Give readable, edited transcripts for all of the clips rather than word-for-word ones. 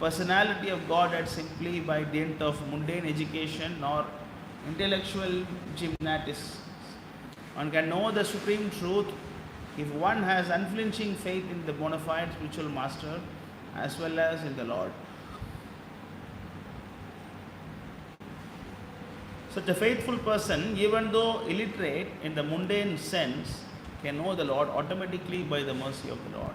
personality of Godhead simply by dint of mundane education or intellectual gymnastics. One can know the supreme truth if one has unflinching faith in the bona fide spiritual master as well as in the Lord. Such a faithful person, even though illiterate in the mundane sense, can know the Lord automatically by the mercy of the Lord.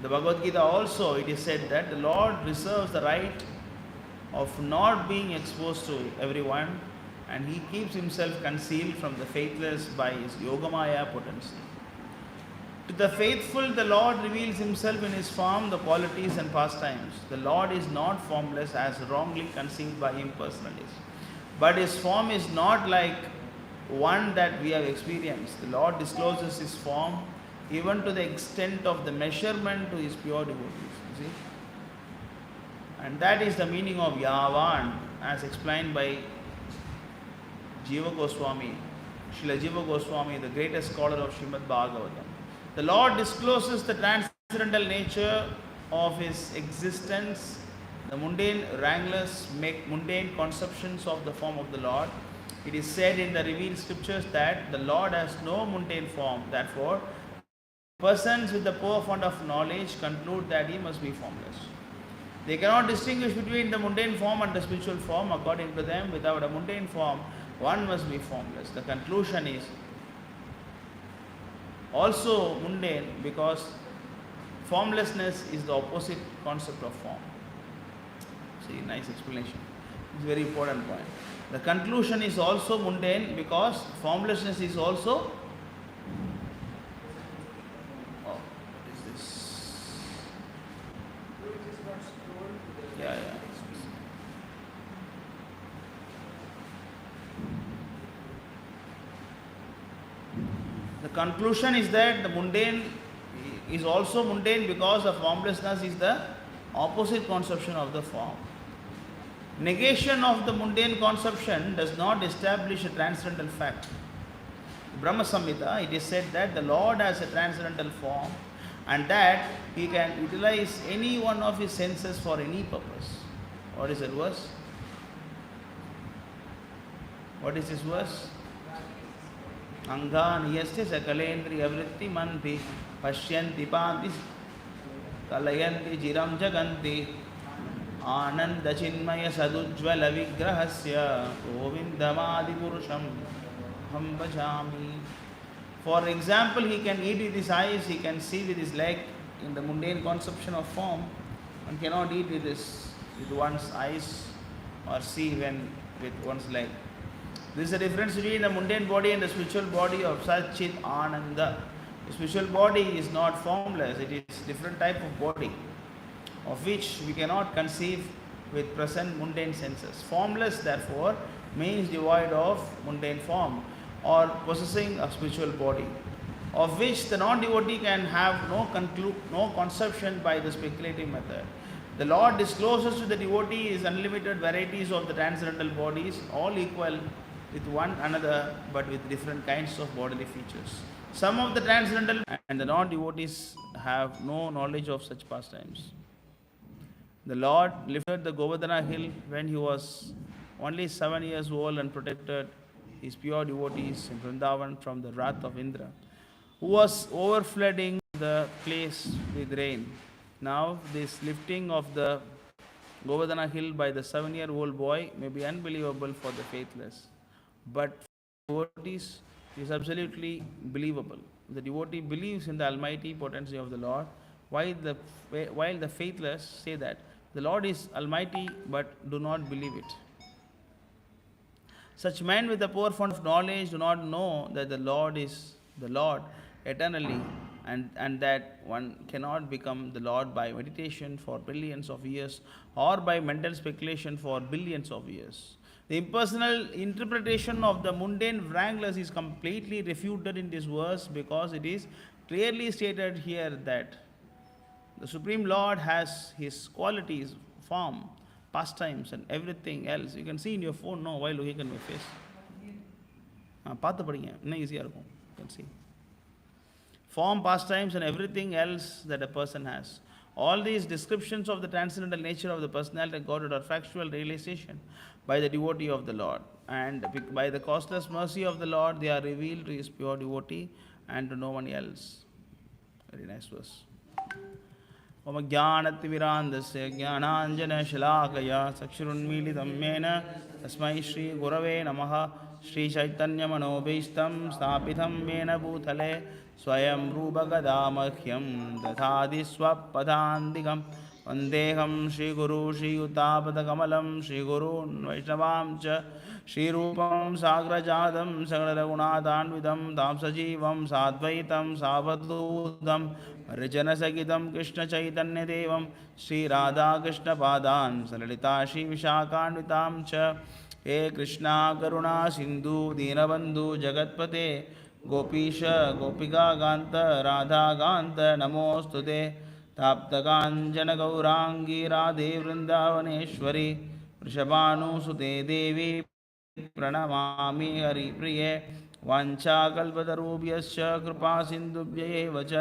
The Bhagavad Gita also, it is said that the Lord reserves the right of not being exposed to everyone, and he keeps himself concealed from the faithless by his Yogamaya potency. To the faithful, the Lord reveals himself in his form, the qualities and pastimes. The Lord is not formless as wrongly conceived by impersonalists. But his form is not like one that we have experienced. The Lord discloses his form even to the extent of the measurement to his pure devotees. You see? And that is the meaning of Yavan as explained by Jiva Goswami, Srila Jiva Goswami, the greatest scholar of Srimad Bhagavatam. The Lord discloses the transcendental nature of his existence. The mundane wranglers make mundane conceptions of the form of the Lord. It is said in the revealed scriptures that the Lord has no mundane form. Therefore, persons with the poor fund of knowledge conclude that he must be formless. They cannot distinguish between the mundane form and the spiritual form. According to them, without a mundane form, one must be formless. The conclusion is also mundane because formlessness is the opposite concept of form. See, nice explanation. It's a very important point. The conclusion is also mundane because formlessness is also. Oh, what is this? Yeah. The conclusion is that the mundane is also mundane because the formlessness is the opposite conception of the form. Negation of the mundane conception does not establish a transcendental fact. Brahma Samhita, it is said that the Lord has a transcendental form and that he can utilize any one of his senses for any purpose. What is that verse? What is this verse? Anghan yasya sakalendriya vritti manti pashyanti panti kalayanti jiram jaganti ananda chinmaya sadujjvala vigrahasya govindamadi purusham ham bhajami. For example, he can eat with his eyes, he can see with his leg. In the mundane conception of form, one cannot eat with one's eyes or see with one's leg. This is the difference between the mundane body and the spiritual body of Satchit Ananda. The spiritual body is not formless, it is different type of body of which we cannot conceive with present mundane senses. Formless, therefore, means devoid of mundane form or possessing a spiritual body, of which the non-devotee can have no conception by the speculative method. The Lord discloses to the devotee his unlimited varieties of the transcendental bodies, all equal with one another but with different kinds of bodily features. Some of the transcendental and the non-devotees have no knowledge of such pastimes. The Lord lifted the Govardhana hill when he was only 7 years old and protected his pure devotees in Vrindavan from the wrath of Indra, who was overflooding the place with rain. Now, this lifting of the Govardhana hill by the 7-year-old boy may be unbelievable for the faithless, but for devotees it is absolutely believable. The devotee believes in the almighty potency of the Lord, while the faithless say that the Lord is almighty but do not believe it. Such men with a poor fund of knowledge do not know that the Lord is the Lord eternally, and that one cannot become the Lord by meditation for billions of years or by mental speculation for billions of years. The impersonal interpretation of the mundane wranglers is completely refuted in this verse because it is clearly stated here that the Supreme Lord has his qualities, form, pastimes and everything else. You can see in your phone now while looking at my face. பார்த்து படிங்க இன்னும் ஈஸியாக இருக்கும். You can see form, pastimes and everything else that a person has. All these descriptions of the transcendental nature of the personality of Godhead are factual realization by the devotee of the Lord. And by the costless mercy of the Lord, they are revealed to his pure devotee and to no one else. Very nice verse. मम ज्ञानतिमिरान्धस्य ज्ञानाञ्जनशलाकया चक्षुरुन्मीलितं येन तस्मै श्रीगुरवे नमः श्रीचैतन्यमनोभीष्टं स्थापितं येन भूतले स्वयं रूपगदामह्यं दधाति स्वपदान्तिकं वन्देऽहं श्रीगुरू श्रीयुतापदकमलं श्रीगुरून् वैष्णवां च श्रीरूपं साग्रजातं सकलरघुनाथान्वितं तां सजीवं साद्वैतं सावधूतं हरिजनसहितं कृष्णचैतन्यदेवं श्रीराधाकृष्णपादान् सललिता श्रीविशाखान्वितां च हे कृष्णा करुणा सिन्धु दीनबन्धु जगत्पते गोपीश गोपिकान्त राधाकान्त नमोऽस्तुते ताप्तकाञ्चनगौराङ्गी राधे वृन्दावनेश्वरी वृषभानुसुते देवी प्रणमामि हरिप्रिये वाञ्छाकल्पतरुभ्यश्च कृपासिन्धुभ्य एव च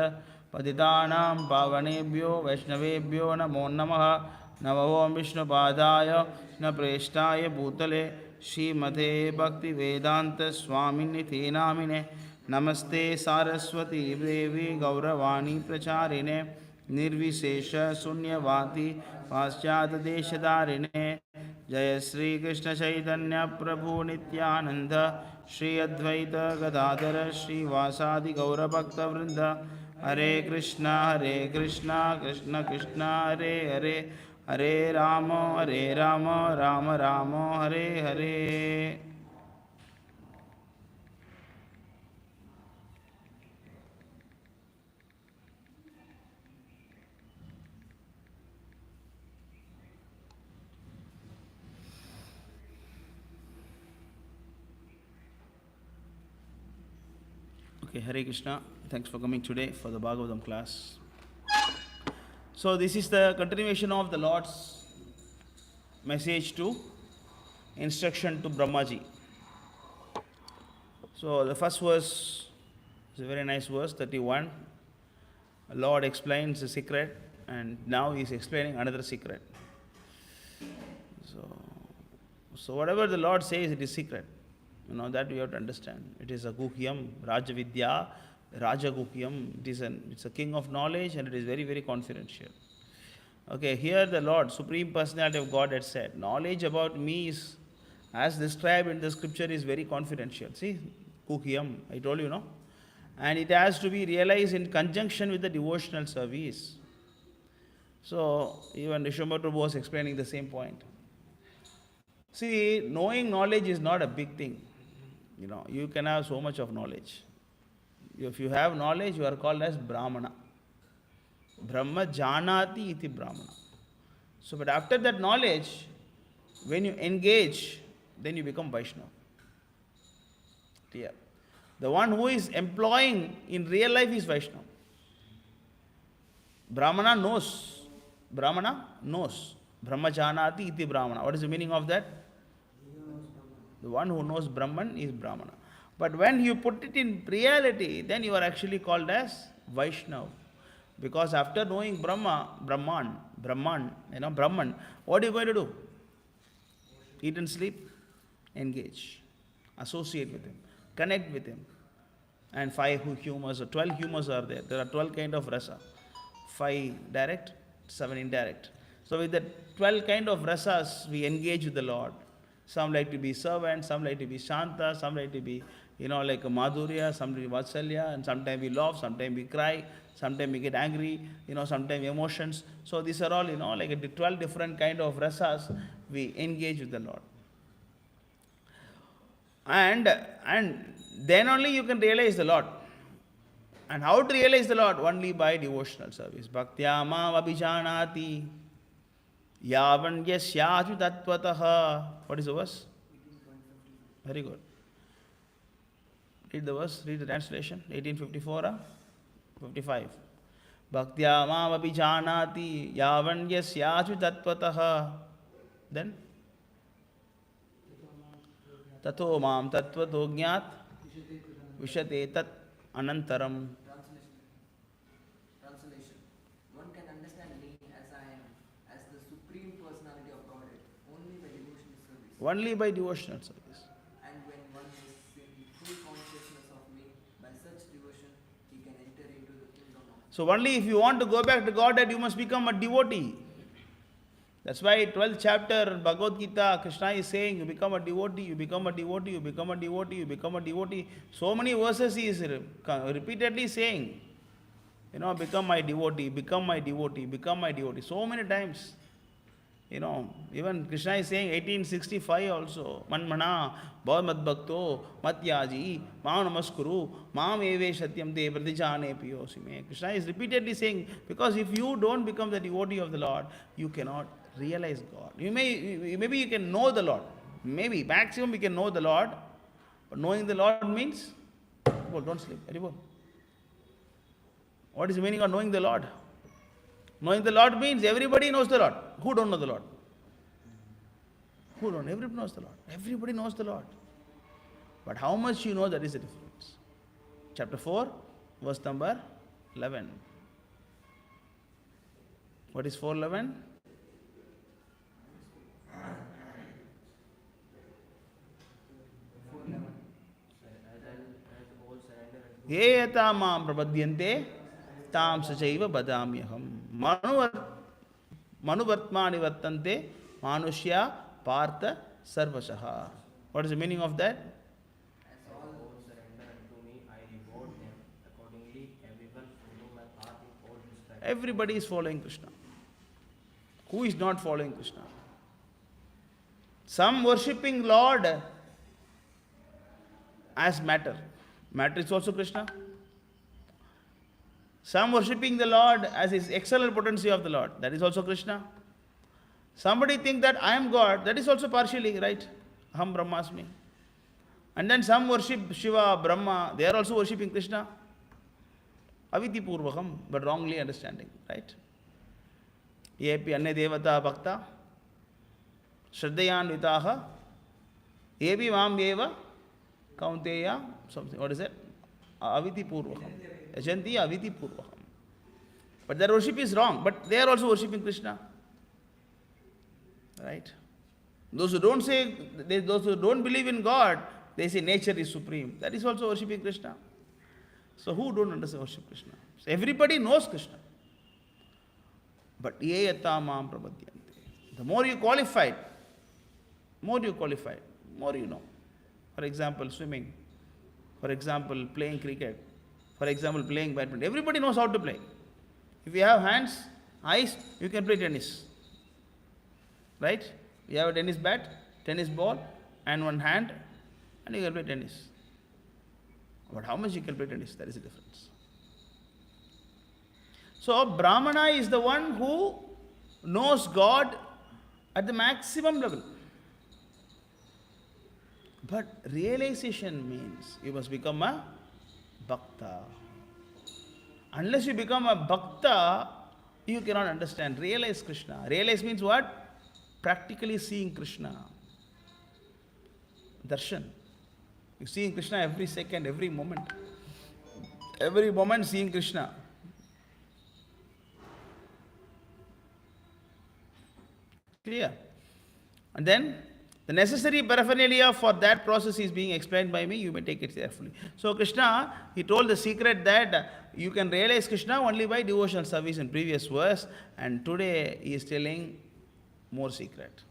पतितानां पावनेभ्यो वैष्णवेभ्यो नमो नमः नमो विष्णुपादाय न प्रेष्ठाय भूतले श्रीमते भक्तिवेदान्तस्वामिनिति नामिने नमस्ते सारस्वती देवी गौरवाणी प्रचारिणे निर्विशेष शून्यवादी पाश्चात्यदेशधारिणे जय श्री कृष्ण चैतन्य प्रभु नित्यानंद श्री अद्वैत गदाधर श्रीवासादि गौरभक्तवृंद हरे Krishna Krishna Krishna Hare Hare Hare Ram Ram Ram Hare Hare. Okay, Hare Krishna. Thanks for coming today for the Bhagavatam class. So this is the continuation of the Lord's message to instruction to Brahmaji. So the first verse is a very nice verse, 31. The Lord explains the secret, and now he is explaining another secret. So whatever the Lord says, it is secret. You know, that we have to understand. It is a guhyam, Rajavidya, Rajaguhyam. It's a king of knowledge, and it is very, very confidential. Okay, here the Lord, Supreme Personality of God, had said, knowledge about me is, as described in the scripture, is very confidential. See, guhyam, I told you, no? And it has to be realized in conjunction with the devotional service. So, even Rishambhar Prabhu was explaining the same point. See, knowing knowledge is not a big thing. You know, you can have so much of knowledge. If you have knowledge, you are called as Brahmana. Brahma janati iti Brahmana. So, but after that knowledge, when you engage, then you become Vaishnava. Clear? The one who is employing in real life is Vaishnava. Brahmana knows. Brahmana knows. Brahma janati iti Brahmana. What is the meaning of that? The one who knows Brahman is Brahmana. But when you put it in reality, then you are actually called as Vaishnava. Because after knowing Brahman, what are you going to do? Eat and sleep, engage, associate with him, connect with him. And 5 humors or 12 humors are there. There are 12 kind of rasa. 5 direct, 7 indirect. So with the 12 kind of rasas, we engage with the Lord. Some like to be servant, some like to be shanta, some like to be, like a madhurya, some like vatsalya, and sometimes we laugh, sometimes we cry, sometimes we get angry, sometimes emotions. So these are all, like 12 different kind of rasas, we engage with the Lord. And then only you can realize the Lord. And how to realize the Lord? Only by devotional service. Bhaktya mam abhijanati yavan yasyatu tattvataha. What is the verse? Very good. Read the verse, read the translation. 1854 55. Bhaktya mam abhijanati yavan yasyatu tattvataha. Then? Tato mam tattvato jnat vishate tat anantaram. Translation. One can understand me Only by devotional service. And when one is in full consciousness of me, by such devotion, he can enter into the kingdom of God. So only if you want to go back to Godhead, you must become a devotee. That's why 12th chapter Bhagavad Gita, Krishna is saying, you become a devotee, you become a devotee, you become a devotee, you become a devotee. So many verses he is repeatedly saying, become my devotee, become my devotee, become my devotee. So many times. Even Krishna is saying 1865 also, Manmana, Bhav Madbhakto, Matyaji, Maam Namaskuru, Maam Eve Satyam Te Pradijane Piyosime. Krishna is repeatedly saying, because if you don't become the devotee of the Lord, you cannot realize God. Maybe you can know the Lord. Maybe, maximum you can know the Lord. But knowing the Lord means, well, don't sleep. What is the meaning of knowing the Lord? Knowing the Lord means everybody knows the Lord. Who don't know the Lord? Who don't? Everybody knows the Lord. Everybody knows the Lord. But how much you know, that is the difference. Chapter 4, verse number 11. What is 4:11? Ye yata maam prapadyante tam sachaiva badamyaham manuvartmani vartante manushya partha sarvasaha. What is the meaning of that? As all surrender unto me, I reward them. Accordingly, everyone follow my path in all respects. Everybody is following Krishna. Who is not following Krishna? Some worshipping Lord as matter. Matter is also Krishna. Some worshipping the Lord as his external potency of the Lord. That is also Krishna. Somebody think that I am God. That is also partially, right? Aham Brahmasmi. And then some worship Shiva, Brahma. They are also worshipping Krishna. Aviti Purvakam, but wrongly understanding, right? Yepi Anne Devata Bhakta Shraddhayan Vitaha Yepi Mam Eva Kaunteya, something. What is it? Aviti Purvakam. Ajanti Aviti Purvakam. But their worship is wrong. But they are also worshipping Krishna. Right? Those who don't say, those who don't believe in God, they say nature is supreme. That is also worshipping Krishna. So who don't understand worship Krishna? So everybody knows Krishna. But ye yata maam prapadyante. The more you qualified, more you know. For example, swimming. For example, playing cricket. For example, playing badminton. Everybody knows how to play. If you have hands, eyes, you can play tennis. Right? You have a tennis bat, tennis ball, and one hand, and you can play tennis. But how much you can play tennis? That is the difference. So, Brahmana is the one who knows God at the maximum level. But realization means you must become a Bhakta. Unless you become a Bhakta, you cannot understand. Realize Krishna. Realize means what? Practically seeing Krishna. Darshan. You see Krishna every second, every moment. Every moment seeing Krishna. Clear? And then the necessary paraphernalia for that process is being explained by me. You may take it carefully. So Krishna, he told the secret that you can realize Krishna only by devotional service in previous verse. And today he is telling more secret.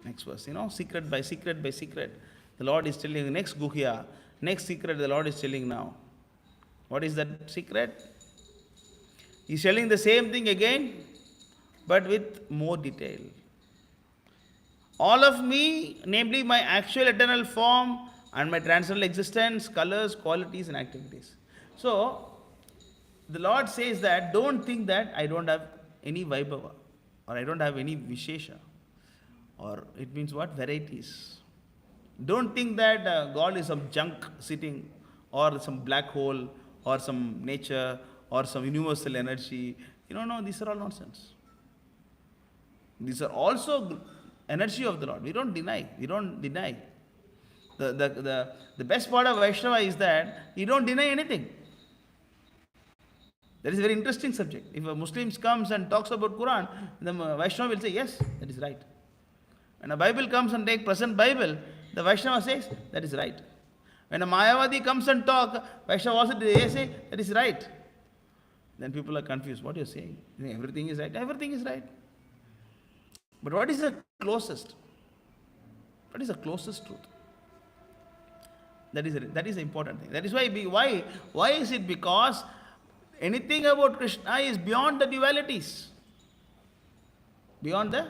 Next verse, secret by secret by secret. The Lord is telling the next guhya, next secret the Lord is telling now. What is that secret? He is telling the same thing again, but with more detail. All of me, namely my actual eternal form and my transcendental existence, colors, qualities and activities. So, the Lord says that don't think that I don't have any Vaibhava or I don't have any Vishesha, or it means what? Varieties. Don't think that God is some junk sitting or some black hole or some nature or some universal energy. No, these are all nonsense. These are also energy of the Lord. We don't deny. The best part of Vaishnava is that he don't deny anything. That is a very interesting subject. If a Muslim comes and talks about Quran, the Vaishnava will say, yes, that is right. When a Bible comes and take present Bible, the Vaishnava says, that is right. When a Mayavadi comes and talk, Vaishnava also they say, that is right. Then people are confused. What you are saying? Everything is right. Everything is right. But what is the closest? What is the closest truth? That is the important thing. That is why is it? Because anything about Krishna is beyond the dualities. Beyond the,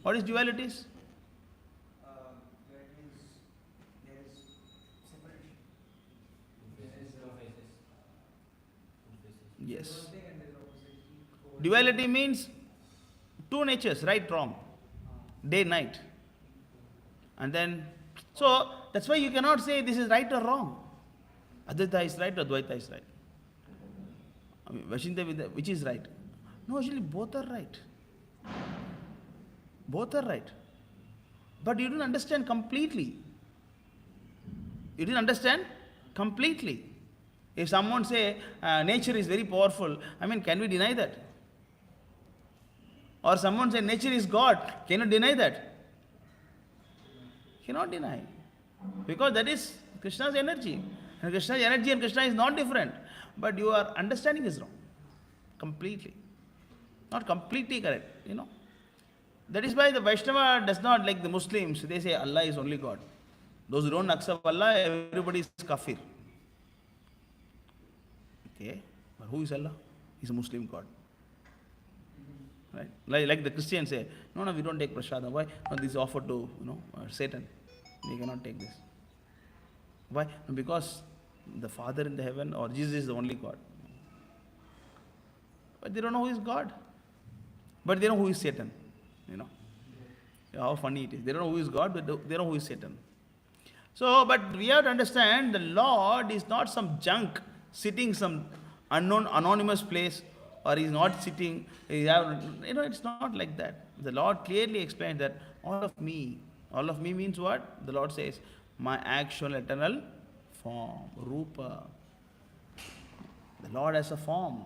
what is dualities? That means there is separation. There is Yes. one thing and there is opposite. Duality means two natures, right, wrong, day, night. And then, so that's why you cannot say this is right or wrong. Advaita is right or Dvaita is right. I mean, Vashinta, which is right? No, actually both are right. Both are right. But you didn't understand completely. You didn't understand completely. If someone say nature is very powerful, I mean, can we deny that? Or someone say nature is God, can you deny that? Cannot deny. Because that is Krishna's energy. And Krishna's energy and Krishna is not different. But your understanding is wrong. Completely. Not completely correct, That is why the Vaishnava does not, like the Muslims, they say Allah is only God. Those who don't accept Allah, everybody is kafir. Okay, but who is Allah? He's a Muslim God. Right? Like the Christians say, no, we don't take prasada. Why? No, this is offered to Satan. We cannot take this. Why? Because the Father in the heaven or Jesus is the only God. But they don't know who is God. But they know who is Satan. How funny it is. They don't know who is God, but they know who is Satan. So, but we have to understand the Lord is not some junk sitting some unknown, anonymous place, or he's not sitting, it's not like that. The Lord clearly explained that all of me means what? The Lord says, my actual eternal form, Rupa. The Lord has a form.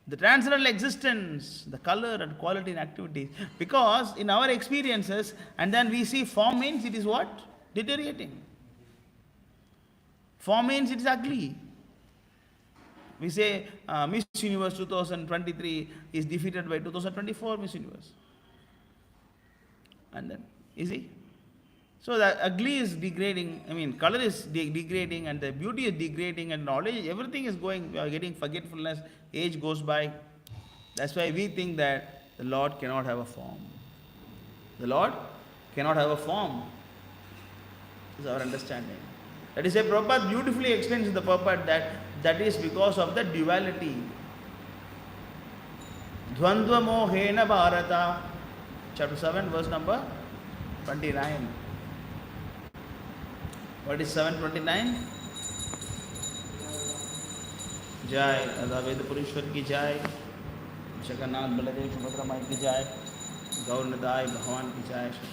The transcendental existence, the color and quality and activity. Because in our experiences, and then we see form means it is what? Deteriorating. Form means it is ugly. We say Miss Universe 2023 is defeated by 2024 Miss Universe. And then, easy. So the ugly is degrading, color is degrading, and the beauty is degrading, and knowledge, everything is going, we are getting forgetfulness, age goes by. That's why we think that the Lord cannot have a form. The Lord cannot have a form. This is our understanding. That is why Prabhupada beautifully explains in the purport that is because of the duality. Dvandva mohena bharata, chapter 7, verse number 29. What is 729? Jai, Adaved Purishwar ki Jai, Jagannath Baladev Subhadra Mai ki Jai, Gaur Nidai Bhagavan ki Jai, Shri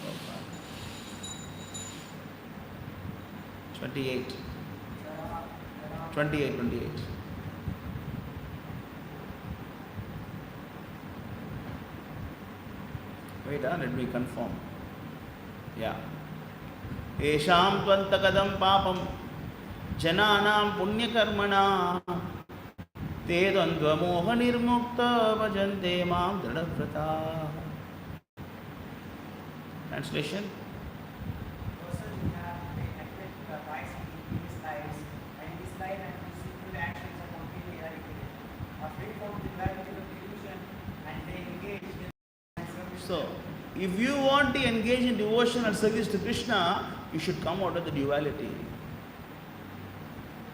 28. Wait, let me confirm. Yeah. Esham tvantakadam papam jananam punyakarmana te dvandva moha nirmukta bhajante mam dridhavrata. Translation. Person who have acted twice in his lives, and his life and his sinful actions are completely eradicated, are free from the duality of illusion, and they engage in service. So, if you want to engage in devotion and service to Krishna, you should come out of the duality.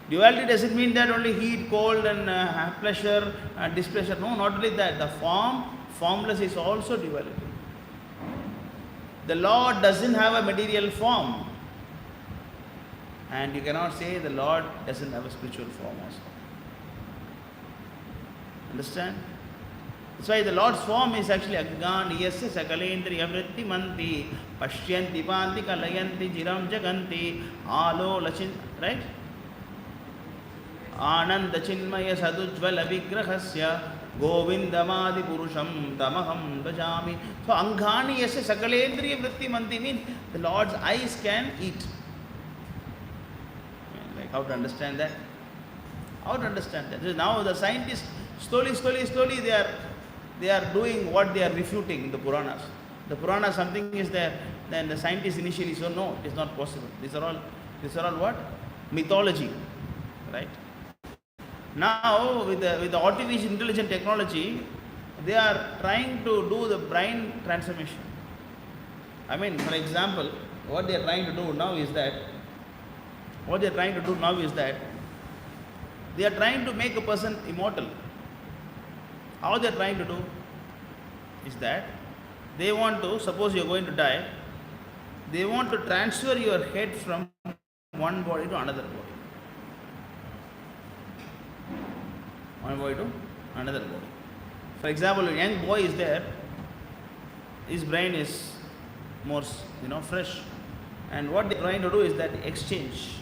Duality doesn't mean that only heat, cold, and pleasure and displeasure. No, not only that. The formless is also duality. The Lord doesn't have a material form. And you cannot say the Lord doesn't have a spiritual form also. Understand? That's why the Lord's form is actually Aggan, Yasya Sakalendriya Vritti Manti, Pashyanti Panti Kalayanti Jiram Jaganti, Alo Lachin, right? Ananda Chinmaya Sadujvala Vigrahasya Govindamadi Purusham Tamaham Bhajami. So Angani Yasya Sakalendriya Vritti Manti means the Lord's eyes can eat. Like how to understand that? How to understand that? Now the scientists slowly they are doing what they are refuting in the Puranas. The Purana something is there, then the scientists initially said no, it is not possible. These are all what? Mythology. Right? Now with the artificial intelligent technology, they are trying to do the brain transformation. I mean, for example, what they are trying to do now is that they are trying to make a person immortal. How they are trying to do is that they want to, suppose you are going to die, they want to transfer your head from one body to another body. One body to another body. For example, a young boy is there, his brain is more, fresh, and what they are trying to do is that exchange.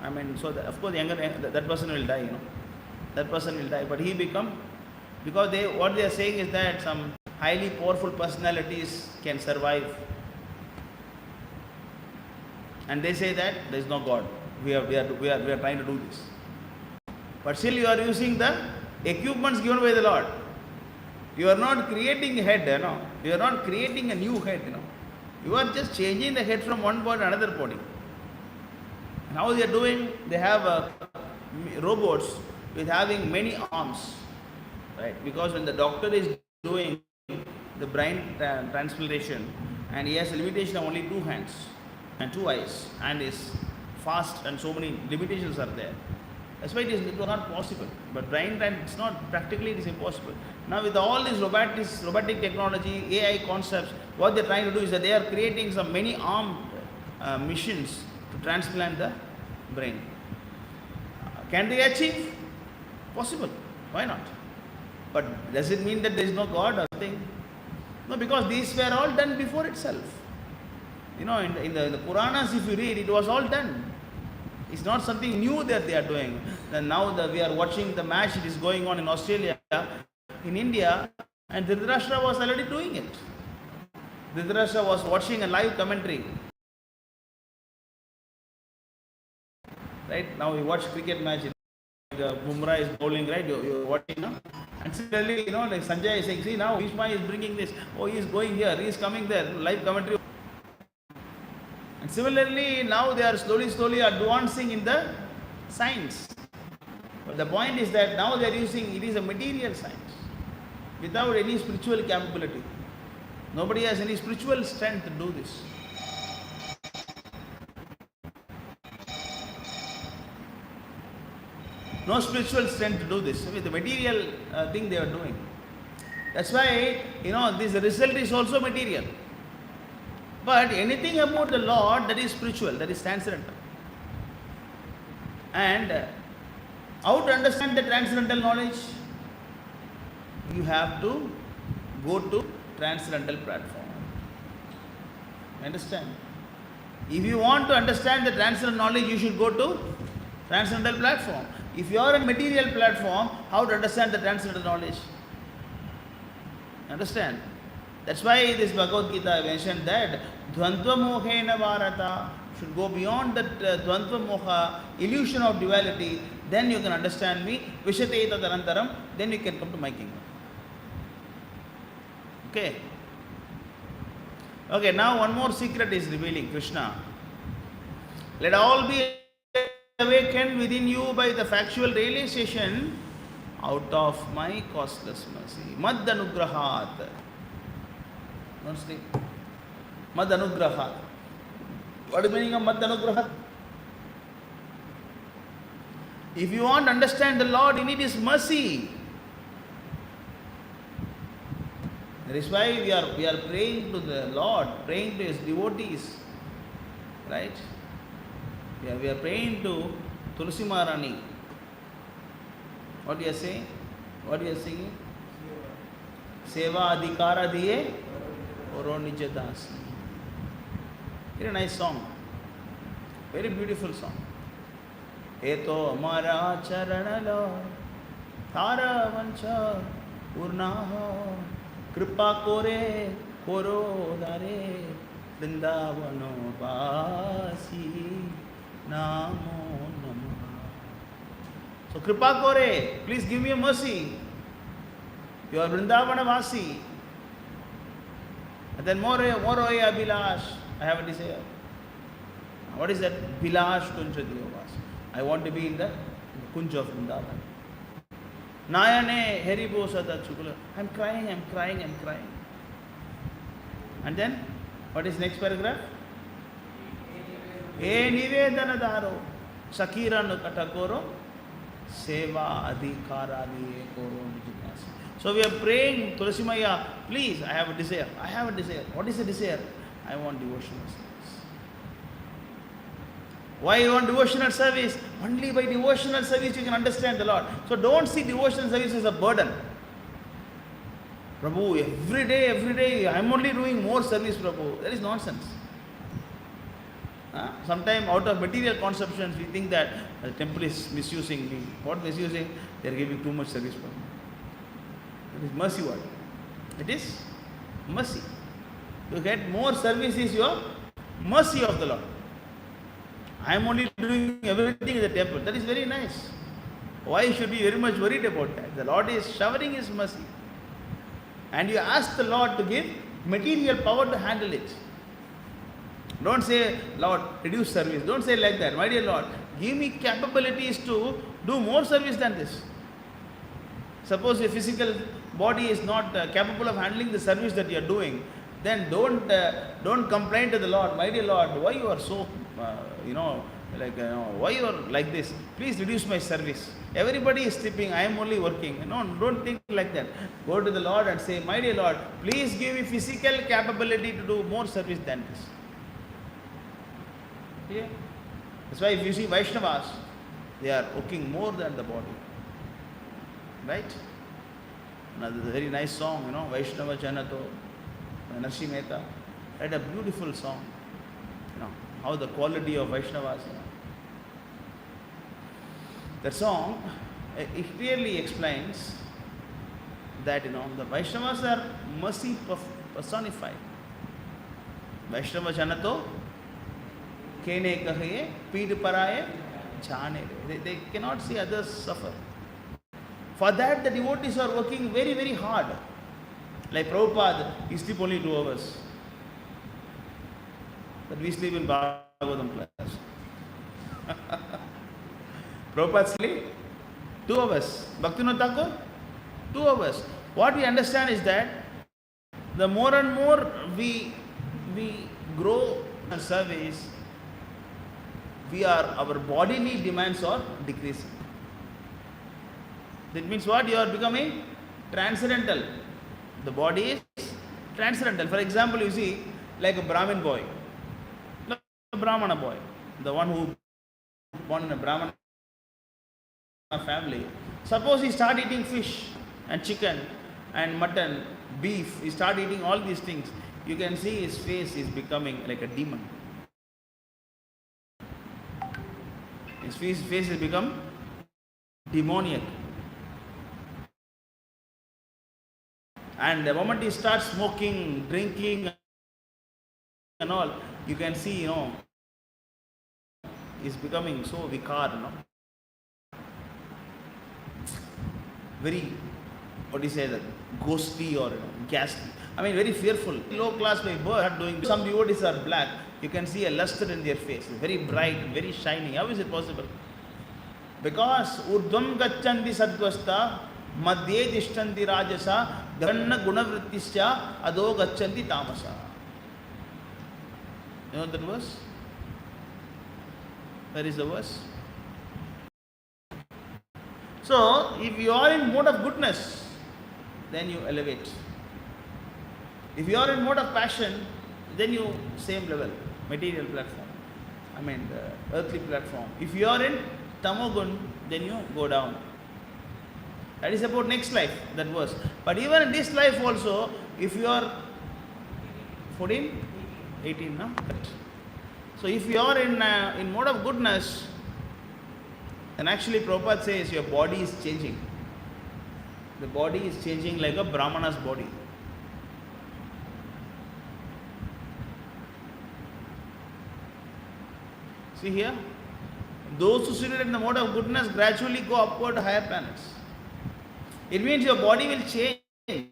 I mean, so of course, that person will die. That person will die, but he become, because what they are saying is that some highly powerful personalities can survive, and they say that there is no God. We are trying to do this. But still you are using the equipments given by the Lord. You are not creating a head, You are not creating a new head, You are just changing the head from one body to another body. And how they are doing? They have robots with having many arms, right? Because when the doctor is doing the brain transplantation and he has a limitation of only 2 hands and 2 eyes and is fast and so many limitations are there. That's why it was not possible. But brain it's not, practically it is impossible. Now with all these robotic technology, AI concepts, what they are trying to do is that they are creating some many armed machines to transplant the brain. Can they achieve? Possible. Why not? But does it mean that there is no God or something? No, because these were all done before itself. In the Puranas, if you read, it was all done. It's not something new that they are doing. Then now that we are watching the match, it is going on in Australia, in India, and Dhritarashtra was already doing it. Dhritarashtra was watching a live commentary. Right? Now we watch cricket match. Bumrah is bowling, right? You're watching now. And suddenly, like Sanjay is saying, see now Bhishma is bringing this. Oh, he is going here, he is coming there. Live commentary. And similarly, now they are slowly advancing in the science. But the point is that now they are using, it is a material science without any spiritual capability. Nobody has any spiritual strength to do this. No spiritual strength to do this. With the material thing they are doing. That's why, this result is also material. But anything about the Lord that is spiritual, that is transcendental. And how to understand the transcendental knowledge? You have to go to transcendental platform. Understand? If you want to understand the transcendental knowledge, you should go to transcendental platform. If you are on material platform, how to understand the transcendental knowledge? Understand? That's why this Bhagavad Gita mentioned that Dvandva Mohena Varata should go beyond that Dvandva Moha, illusion of duality, then you can understand me, Vishateta Tarantaram, then you can come to my kingdom. Okay, now one more secret is revealing Krishna. Let all be awakened within you by the factual realization out of my costless mercy. Mad Anugrahat. Don't sleep. Mad Anugrahat. What is the meaning of Mad Anugrahat? If you want to understand the Lord, you need His mercy. That is why we are praying to the Lord, praying to His devotees. Right? We are praying to Tulsi Maharani. What you are saying? What you are singing? Seva Adhikara Diye Oro Nijadas. Very nice song. Very beautiful song. Eto Amara Charanalo Tara vancha urnaho kripa kore koro dare Vrindavano vasi namo namaha. So kripa kore, please give me a mercy. You are Vrindavana vasi. And then more Abhilash, I have a desire. What is that? Bilash Kunja Devas. I want to be in the Kunja of Vrindavan. Nayane Haribo Sada Chukula. I'm crying. And then, what is next paragraph? E Nivedana Daro Sakiranu Katakoro Seva Adhikaradi Koro Nijikasi. So we are praying, Tulasi Maya, please, I have a desire. What is the desire? I want devotional service. Why you want devotional service? Only by devotional service you can understand the Lord. So don't see devotional service as a burden. Prabhu, every day, I am only doing more service, Prabhu. That is nonsense. Sometimes out of material conceptions, we think that the temple is misusing me. What misusing? They are giving too much service, Prabhu. It is mercy word. It is mercy. To get more service is your mercy of the Lord. I am only doing everything in the temple. That is very nice. Why should we be very much worried about that? The Lord is showering His mercy. And you ask the Lord to give material power to handle it. Don't say, Lord, reduce service. Don't say like that. My dear Lord, give me capabilities to do more service than this. Suppose your physical body is not capable of handling the service that you are doing, then don't complain to the Lord. My dear Lord, why you are so, why you are like this? Please reduce my service. Everybody is sleeping, I am only working. No, don't think like that. Go to the Lord and say, my dear Lord, please give me physical capability to do more service than this. Yeah? That's why if you see Vaishnavas, they are working more than the body. Right? Another very nice song, Vaishnava Janato, Narsi Mehta, had a beautiful song. How the quality of Vaishnavas. That song, it clearly explains that, the Vaishnavas are mercy personified. Vaishnava Janato, Kene Kahaye, Peed Paraye, Chane. They cannot see others suffer. For that, the devotees are working very, very hard. Like Prabhupada, he sleep only 2 hours. But we sleep in Bhagavatam class. Prabhupada sleep 2 hours. Bhaktivinoda Thakur, 2 hours. What we understand is that the more and more we grow in service, our bodily demands are decreasing. That means what? You are becoming transcendental. The body is transcendental. For example, you see, like a Brahmin boy, a Brahmana boy, the one who born in a Brahmana family. Suppose he start eating fish and chicken and mutton, beef, he start eating all these things. You can see his face is becoming like a demon. His face has become demoniac. And the moment he starts smoking, drinking and all, you can see, he's becoming so vikar, very, what do you say, that ghostly or ghastly. I mean, very fearful. Low class by birth doing. Some devotees are black. You can see a luster in their face, very bright, very shiny. How is it possible? Because urdhvam gachanti sadvasta, madhye tishtanti rajasa, ganna gunavrittisya, ado gachanti tamasa. You know that verse? Where is the verse? So, if you are in mode of goodness, then you elevate. If you are in mode of passion, then you same level, material platform. I mean the earthly platform. If you are in tamogun, then you go down. That is about next life, that verse. But even in this life also, if you are 14, 18, no? So if you are in mode of goodness, then actually Prabhupada says your body is changing. The body is changing like a Brahmana's body. See here? Those who sit in the mode of goodness gradually go upward to higher planets. It means your body will change.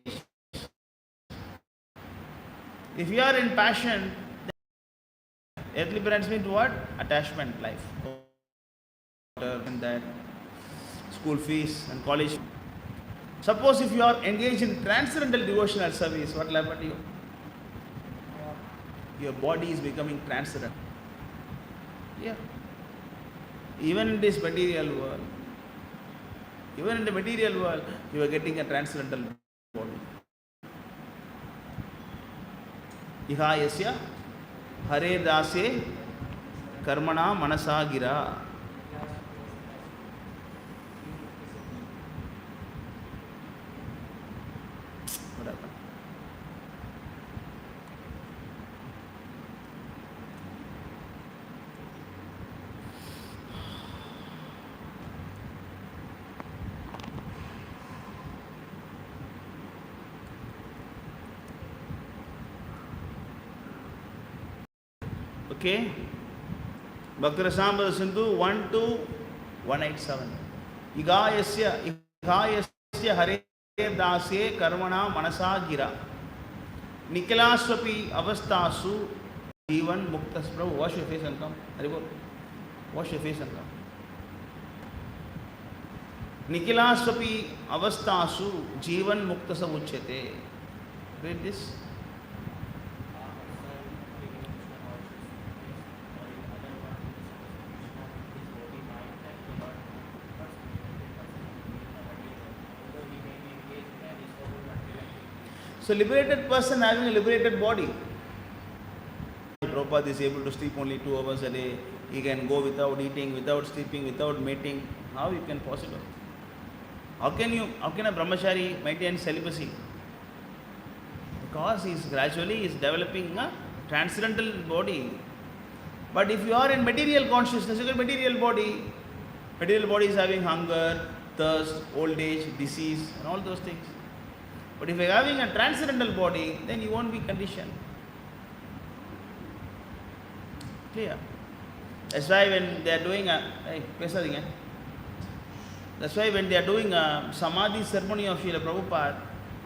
If you are in passion, then earthly planets mean what? Attachment life. And that school fees and college. Suppose if you are engaged in transcendental devotional service, what will happen to you? Your body is becoming transcendent. Yeah. Even in this material world, even in the material world, you are getting a transcendental body. Iha yasya hare dase karmana manasa gira. What happened? Okay, Bhakti-rasāmrita Sindhu 1 to 187. Igāyasya hare dāsye karmana manasa gira. Nikilasvapi avastāsu jivan muktas. Prabhu, wash your face and come. Haribol. Wash your face and come. Nikilasvapi avastāsu jivan muktasa uchyate. Read this. So liberated person having a liberated body. Prabhupada is able to sleep only 2 hours a day. He can go without eating, without sleeping, without mating. How it can possible? How can a brahmachari maintain celibacy? Because he is gradually developing a transcendental body. But if you are in material consciousness, you got material body. Material body is having hunger, thirst, old age, disease, and all those things. But if you are having a transcendental body, then you won't be conditioned. Clear? That's why when they are doing that's why when they are doing a Samadhi ceremony of Srila Prabhupada,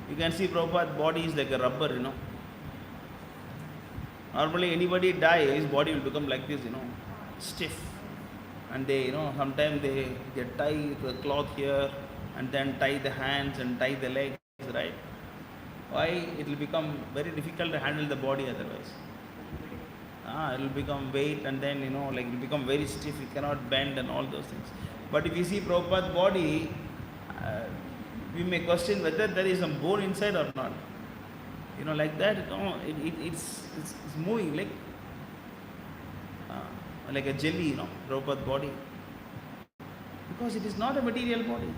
you can see Prabhupada's body is like a rubber, Normally anybody die, his body will become like this, stiff. And they, sometimes they tie the cloth here and then tie the hands and tie the legs, right? Why? It will become very difficult to handle the body otherwise. It will become weight and then, it will become very stiff, it cannot bend and all those things. But if you see Prabhupada's body, we may question whether there is some bone inside or not. Like that, it's moving like a jelly, Prabhupada's body. Because it is not a material body.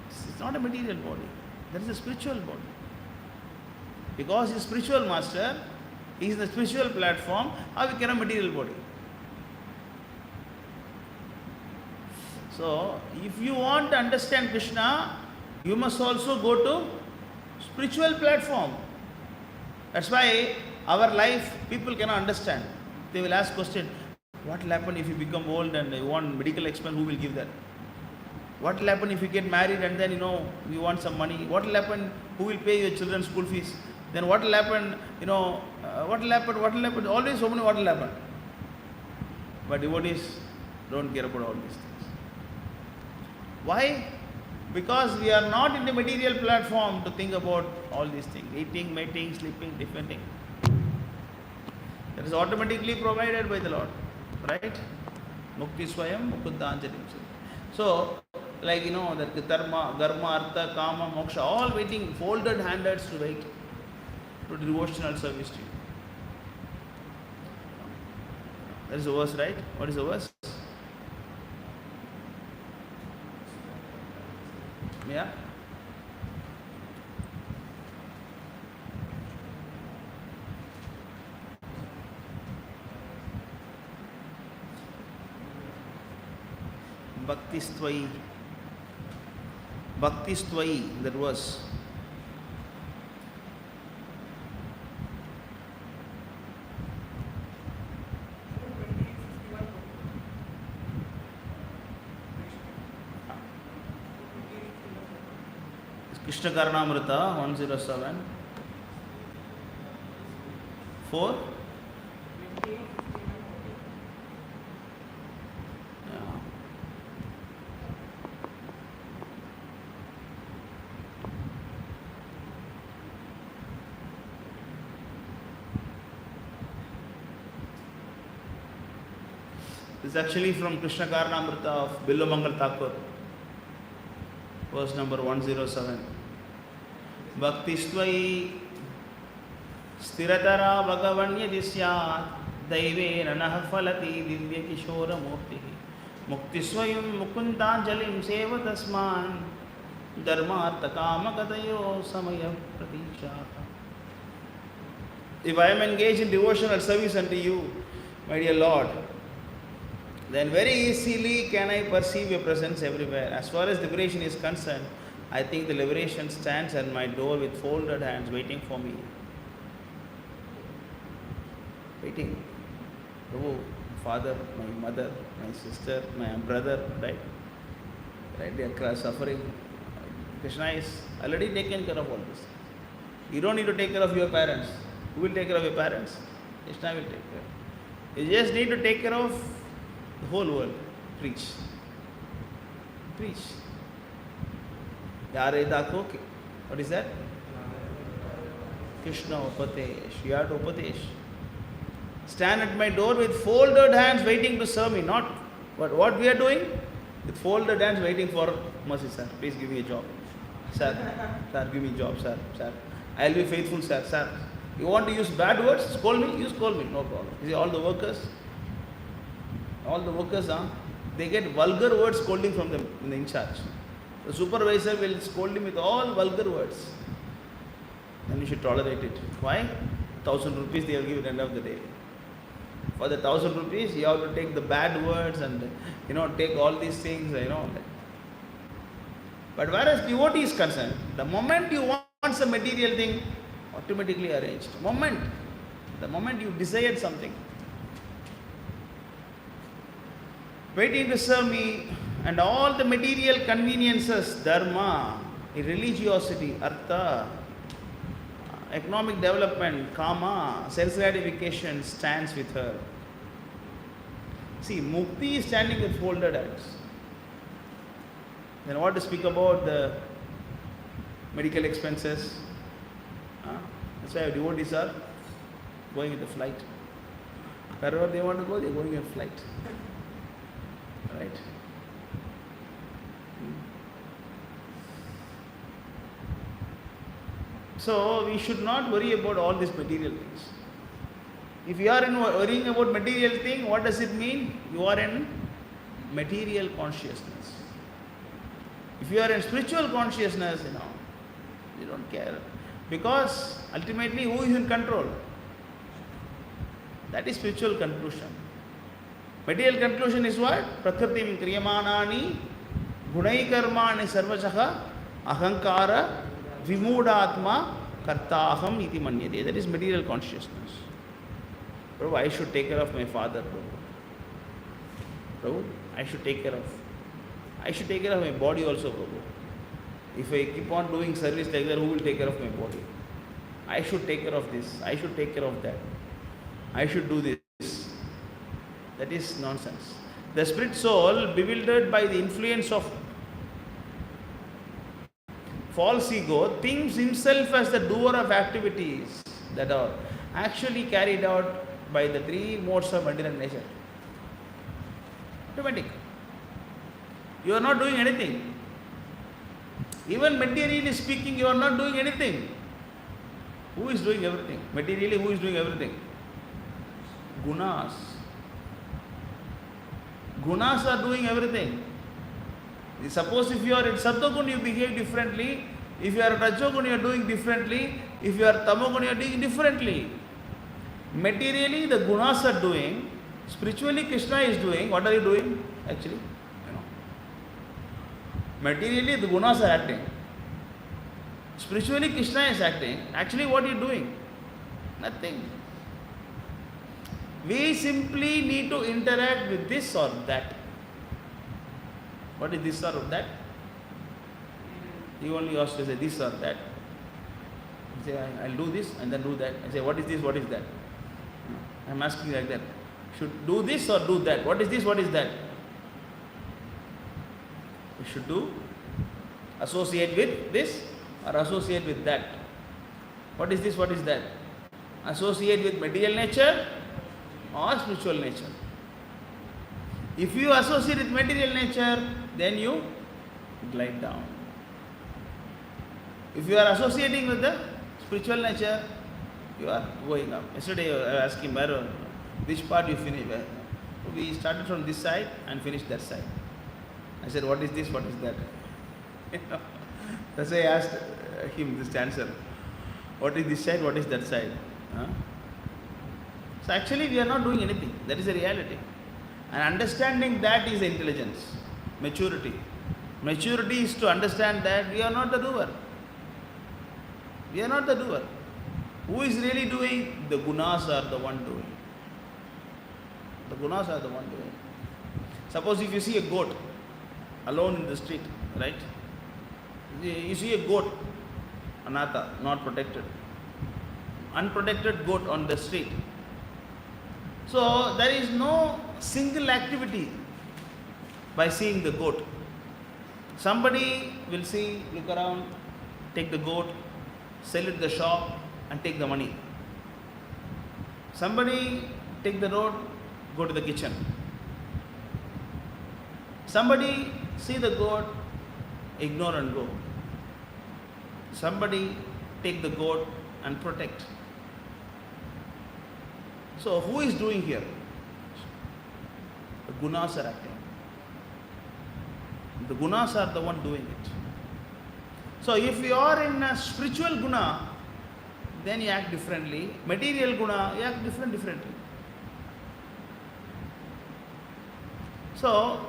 It's not a material body. There is a spiritual body. Because he is spiritual master, he is the spiritual platform, how we can have a material body? So, if you want to understand Krishna, you must also go to spiritual platform. That's why our life, people cannot understand. They will ask question, what will happen if you become old and you want medical expense, who will give that? What will happen if you get married and then you want some money? What will happen? Who will pay your children's school fees? Then what will happen? What will happen? Always so many what will happen. But devotees don't care about all these things. Why? Because we are not in the material platform to think about all these things. Eating, mating, sleeping, different things. That is automatically provided by the Lord. Right? Mukti swayam mukuddanjalim. So, that dharma, artha, kama, moksha, all waiting, folded handeds to wait to devotional service to you. That is the verse, right? What is the verse? Yeah? Bhaktistvai Bhakti Stvai, that verse. Krishna Karnamrita 107. 4. This is actually from Krishna Karnamrita of Billamangal Thakur, verse number 107. Bhakti Stvai Stiratara Bhagavanya Disyat Daive Ranah Falati Divya Kishora Murti Mukti Swayam Mukundanjalim Seva Tasman Dharmartha Kama Katayo Samaya Pratiksha. If I am engaged in devotional service unto you, my dear Lord, then very easily can I perceive your presence everywhere. As far as liberation is concerned, I think the liberation stands at my door with folded hands waiting for me. Waiting. Prabhu, father, my mother, my sister, my brother, right? Right? They are suffering. Krishna is already taken care of all this. You don't need to take care of your parents. Who will take care of your parents? Krishna will take care. You just need to take care of the whole world. Preach. Preach. Yaredako. What is that? Krishna Upatesh. You have to Upatesh. Stand at my door with folded hands waiting to serve me. Not what we are doing. With folded hands waiting for mercy, sir. Please give me a job. Sir, give me a job, sir. I will be faithful, sir. You want to use bad words? Scold me? You scold me. No problem. You see, all the workers, they get vulgar words scolding from them in the in charge. The supervisor will scold him with all vulgar words. Then you should tolerate it. Why? 1,000 rupees they will give at the end of the day. For the 1,000 rupees, you have to take the bad words and take all these things. But whereas devotee is concerned, the moment you want some material thing, automatically arranged. The moment you desired something, waiting to serve me, and all the material conveniences, dharma, religiosity, artha, economic development, kama, self-gratification stands with her. See, mukti is standing with folded hands. Then what to speak about the medical expenses? That's why devotees are going with the flight. Wherever they want to go, they are going with flight. Right? So we should not worry about all these material things. If you are worrying about material thing, what does it mean? You are in material consciousness. If you are in spiritual consciousness, you don't care. Because ultimately, who is in control? That is spiritual conclusion. Material conclusion is what? Prakritim kriyamanani gunai karmani sarvajaha ahankara vimudatma kartaham iti manyate. That is material consciousness. Prabhu, I should take care of my father, Prabhu. I should take care of my body also, Prabhu. If I keep on doing service like that, who will take care of my body? I should take care of this. I should take care of that. I should do this. That is nonsense. The spirit soul, bewildered by the influence of false ego, thinks himself as the doer of activities that are actually carried out by the three modes of material nature. Automatic. You are not doing anything. Even materially speaking, you are not doing anything. Who is doing everything? Materially, who is doing everything? Gunas. Gunas are doing everything. Suppose if you are in Sattvagun, you behave differently. If you are in Rajogun, you are doing differently. If you are Tamogun, you are doing differently. Materially, the Gunas are doing. Spiritually, Krishna is doing. What are you doing? Actually, Materially, the gunas are acting. Spiritually, Krishna is acting. Actually, what are you doing? Nothing. We simply need to interact with this or that. What is this or that? You only ask to say this or that. You say, I'll do this and then do that. I say, what is this, what is that? I'm asking like that. Should do this or do that? What is this, what is that? We should do, associate with this or associate with that. What is this, what is that? Associate with material nature or spiritual nature. If you associate with material nature, then you glide down. If you are associating with the spiritual nature, you are going up. Yesterday I was asking Baron, which part you finish? We started from this side and finished that side. I said, what is this, what is that? That's why I asked him this answer. What is this side, what is that side? Huh? So actually we are not doing anything. That is a reality. And understanding that is intelligence, maturity. Maturity is to understand that we are not the doer. We are not the doer. Who is really doing? The gunas are the one doing. The gunas are the one doing. Suppose if you see a goat alone in the street, right? You see a goat, anatha, not protected. Unprotected goat on the street. So there is no single activity by seeing the goat. Somebody will see, look around, take the goat, sell it to the shop and take the money. Somebody take the road, go to the kitchen. Somebody see the goat, ignore and go. Somebody take the goat and protect. So who is doing here? The gunas are acting. The gunas are the one doing it. So if you are in a spiritual guna, then you act differently. Material guna, you act differently. So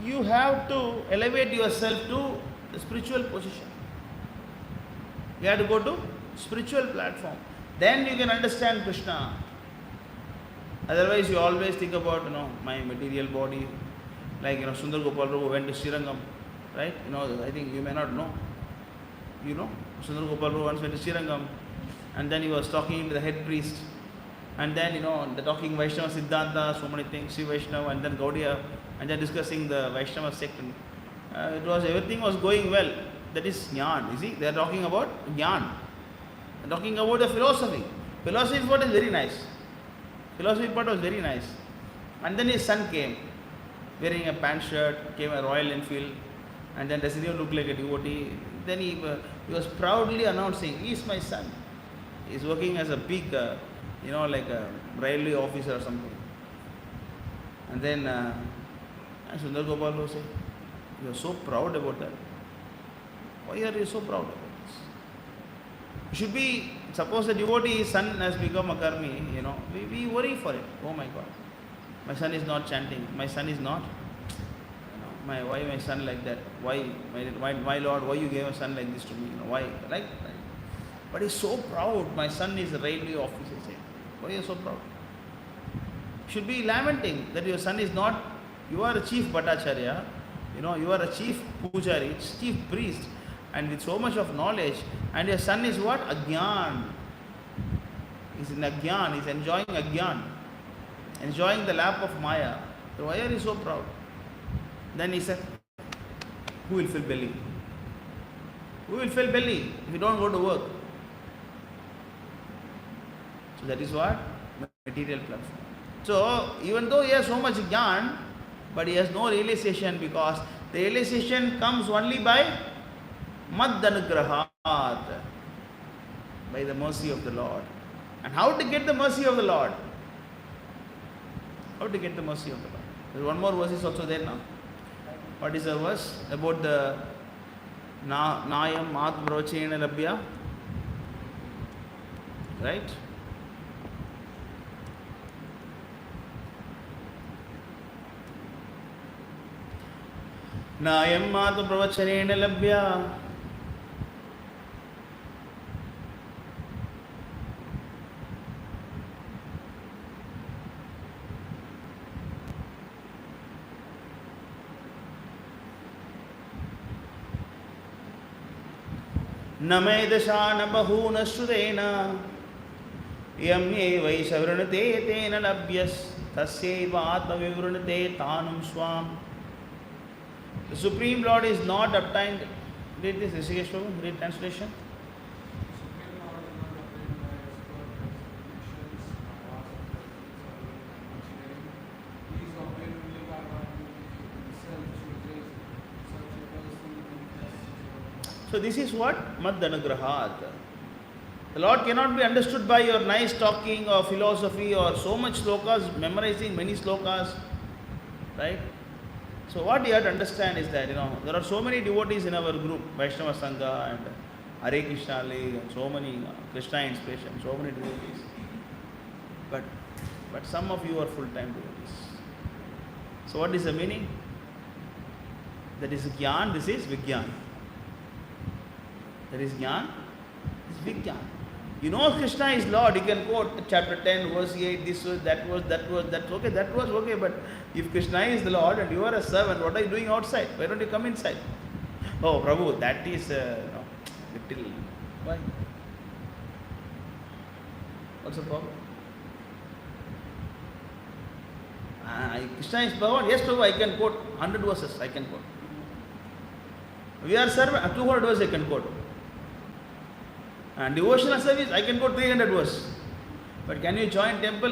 you have to elevate yourself to the spiritual position. You have to go to spiritual platform. Then you can understand Krishna. Otherwise you always think about, my material body. Like, Sundar Gopal Prabhu went to Srirangam, right? I think you may not know. Sundar Gopal Prabhu once went to Srirangam and then he was talking to the head priest. And then, the talking Vaishnava Siddhanta, so many things, Sri Vaishnava and then Gaudiya, and then discussing the Vaishnava sect. Everything was going well. That is Jnana. You see, they are talking about Jnana. They are talking about the philosophy. Philosophy part is very nice. Philosophy part was very nice. And then his son came, wearing a pant shirt, came a Royal Enfield, and then doesn't even look like a devotee. Then he was proudly announcing, he is my son. He is working as a big, like a railway officer or something. And then Sundar Gopal will say, you are so proud about that. Why are you so proud about this? You should be, suppose a devotee's son has become a karmi, we worry for it. Oh my God, my son is not chanting, my son is not, why my son like that? Why, my Lord, why you gave a son like this to me? Why? Right? But he's so proud, my son is a railway officer. Say, why are you so proud? Should be lamenting that your son is not, you are a chief Bhattacharya, you are a chief Pujari, chief priest, and with so much of knowledge, and your son is what? Agyan. He's in Agyan, he's enjoying Agyan, enjoying the lap of Maya. So why are you so proud? Then he said, who will fill belly? Who will fill belly if you don't go to work? So that is what? Material platform. So even though he has so much Gyan, but he has no realization, because the realization comes only by Maddanugrahat, by the mercy of the Lord. And how to get the mercy of the Lord? How to get the mercy of the Lord? There's one more verse is also there now. What is the verse? About the Nayam Atmravachena Labhya. Right? नायं मातु प्रवचनेन लभ्य न मेदशान बहून श्रुतेन यं वै सवृणते तेन लभ्यस् तस्यैव आत्मविवृणते तानुं स्वाम्. The Supreme Lord is not obtained. Read this, Rishikesh Prabhu, read translation. Supreme Lord is not obtained by expert explanations or He is obtained only by one who himself chooses such a person manifests. So this is what? Mad Anugrahat. The Lord cannot be understood by your nice talking or philosophy or so much slokas, memorizing many slokas, right? So what you have to understand is that, there are so many devotees in our group, Vaishnava Sangha and Hare Krishna League, and so many Krishna inspiration, so many devotees. But some of you are full-time devotees. So what is the meaning? That is Gyan, this is Vigyan. That is Gyan, this is Vigyan. You know Krishna is Lord, you can quote chapter 10, verse 8, this was, that was, okay, that was okay, but if Krishna is the Lord and you are a servant, what are you doing outside? Why don't you come inside? Oh, Prabhu, that is, little, why? What's the problem? Krishna is Bhagavan, yes Prabhu, I can quote 100 verses, I can quote. We are servant, 200 verses I can quote. And devotional service, I can quote 300 verses. But can you join temple?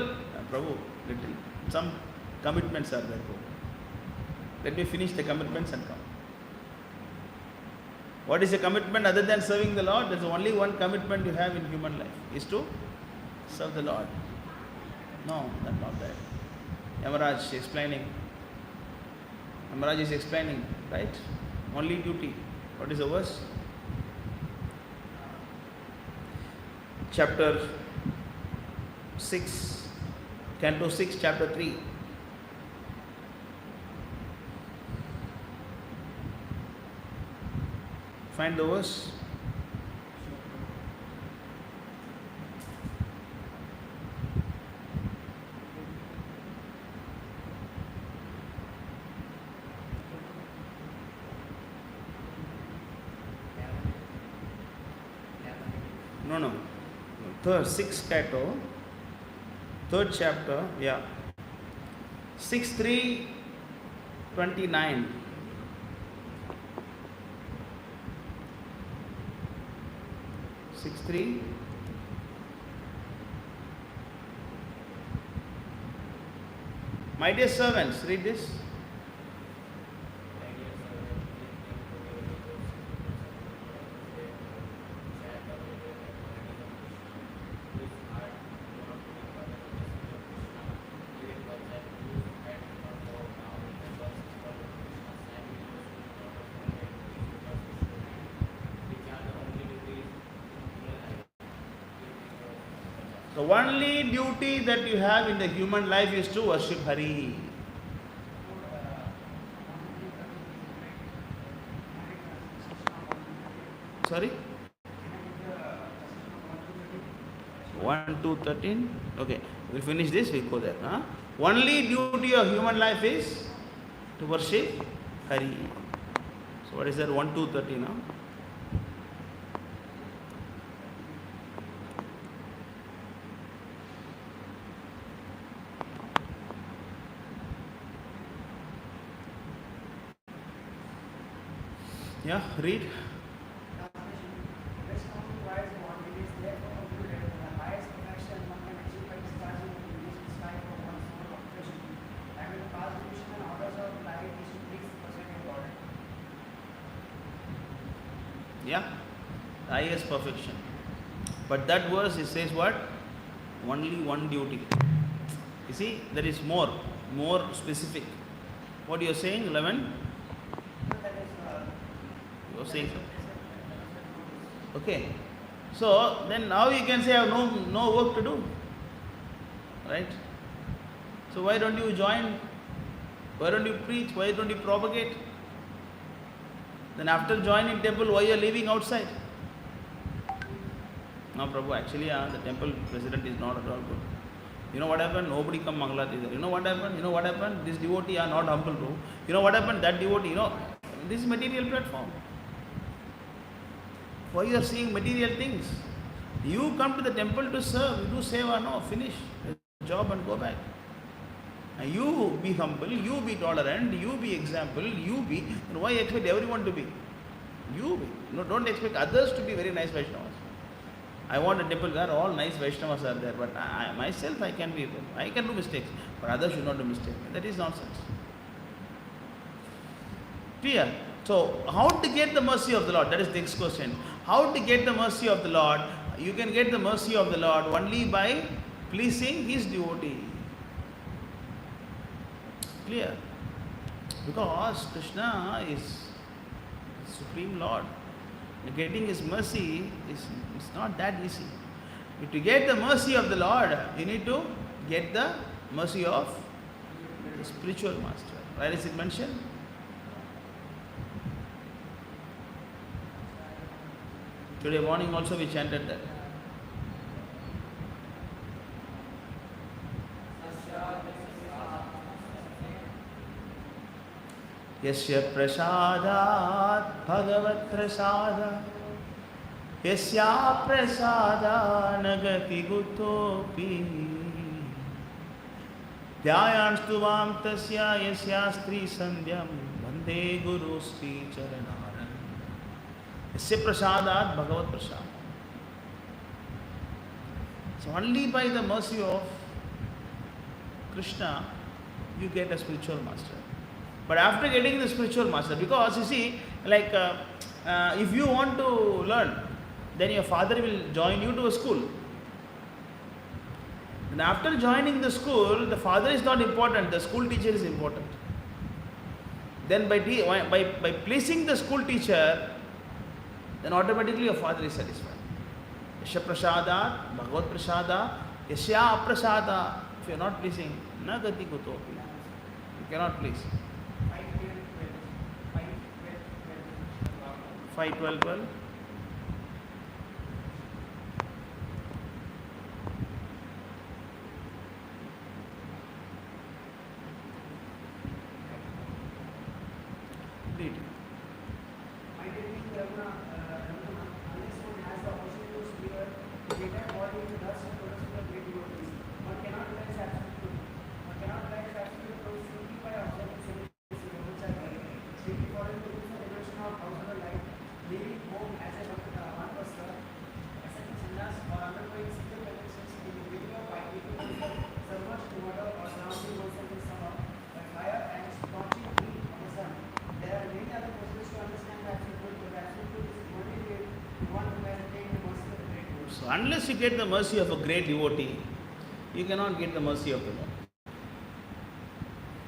Prabhu, little. Some commitments are there, Prabhu. Let me finish the commitments and come. What is the commitment other than serving the Lord? There's only one commitment you have in human life, is to serve the Lord. No, that's not that. Yamaraj is explaining. Yamaraj is explaining, right? Only duty. What is the verse? Chapter 6, Canto 6, Chapter 3. Find the verse. No. Third, 6th canto, 3rd chapter, 6:3:29. 6:3. My dear servants, read this. The only duty that you have in the human life is to worship Hari. Sorry? 1, 2, 13. Okay, we'll finish this, we'll go there. Only duty of human life is to worship Hari. So what is that? 1, 2, 13. Yeah, read. Yeah, highest perfection. But that verse, it says what? Only one duty. You see, there is more specific. What you are saying, 11? You are saying so. Okay. So, then now you can say I have no work to do. Right? So, why don't you join? Why don't you preach? Why don't you propagate? Then after joining temple, why you are leaving outside? No, Prabhu, actually the temple president is not at all good. You know what happened? Nobody come Mangalati there. You know what happened? You know what happened? This devotee are not humble, Prabhu. You know what happened? That devotee, this is material platform. Why you are seeing material things? You come to the temple to serve. You do seva, no, finish the job and go back. And you be humble, you be tolerant, you be example, you be. And why expect everyone to be? You be. No, don't expect others to be very nice Vaishnavas. I want a temple where all nice Vaishnavas are there, but myself I can do mistakes, but others should not do mistakes. That is nonsense. Clear? So, how to get the mercy of the Lord? That is the next question. How to get the mercy of the Lord? You can get the mercy of the Lord only by pleasing His devotee. Clear? Because Krishna is Supreme Lord. Getting His mercy is not that easy. To get the mercy of the Lord, you need to get the mercy of the spiritual master. Where is it mentioned? Today morning also we chanted that. Yasya prasadat bhagavat prasada yasya prasada nagati gutopi dhyayanstuvam tasya yasya stri sandhyam vande guru sri charanaran. Yasya prasadat bhagavat prasada. So only by the mercy of Krishna you get a spiritual master. But after getting the spiritual master, because you see, like if you want to learn, then your father will join you to a school. And after joining the school, the father is not important, the school teacher is important. Then by pleasing the school teacher, then automatically your father is satisfied. Yasya prasada, bhagavat prasada, yasya aprasada. If you are not pleasing, na gati gutopi. You cannot please. 5, 12, 12. Read. I didn't unless one has the opportunity to spear, the greater body in dust and products of the great devotees. One cannot realize absolute truth. One cannot realize absolute truth simply by observing simple which are right. Strictly following the rules of evolution of household life, leaving home as a one person, accepting sannyas or undergoing simple penances in the beginning of life, people submerged in water or surrounding oneself in summer, by fire and scorching heat of the sun. There are many other processes to understand the absolute truth, but the absolute truth is only real to one who has attained the mercy of the great devotee. So unless you get the mercy of a great devotee, you cannot get the mercy of the Lord.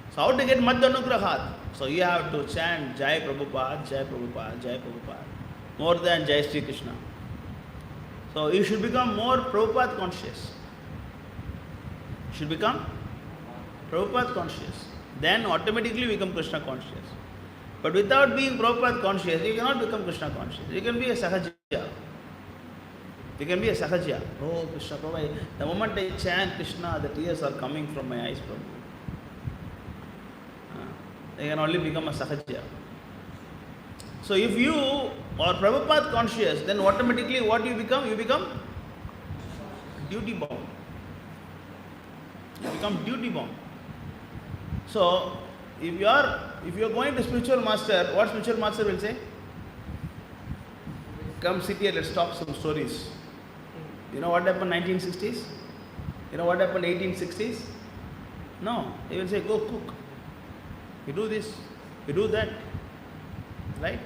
So how to get Madhyanugrahat? So you have to chant Jai Prabhupada, Jai Prabhupada, Jai Prabhupada, more than Jai Sri Krishna. So you should become more Prabhupada conscious. You should become Prabhupada conscious. Then automatically become Krishna conscious. But without being Prabhupada conscious, you cannot become Krishna conscious. You can be a Sahaja. You can be a Sahaja. Oh, Krishna Prabhu, the moment I chant Krishna, the tears are coming from my eyes, Prabhu. They can only become a Sahaja. So if you are Prabhupada conscious, then automatically what you become? You become duty bound. You become duty bound. So if you are going to spiritual master, what spiritual master will say? Come sit here, let's talk some stories. You know what happened in 1960s? You know what happened in 1860s? No. He will say, go cook. You do this, you do that. Right?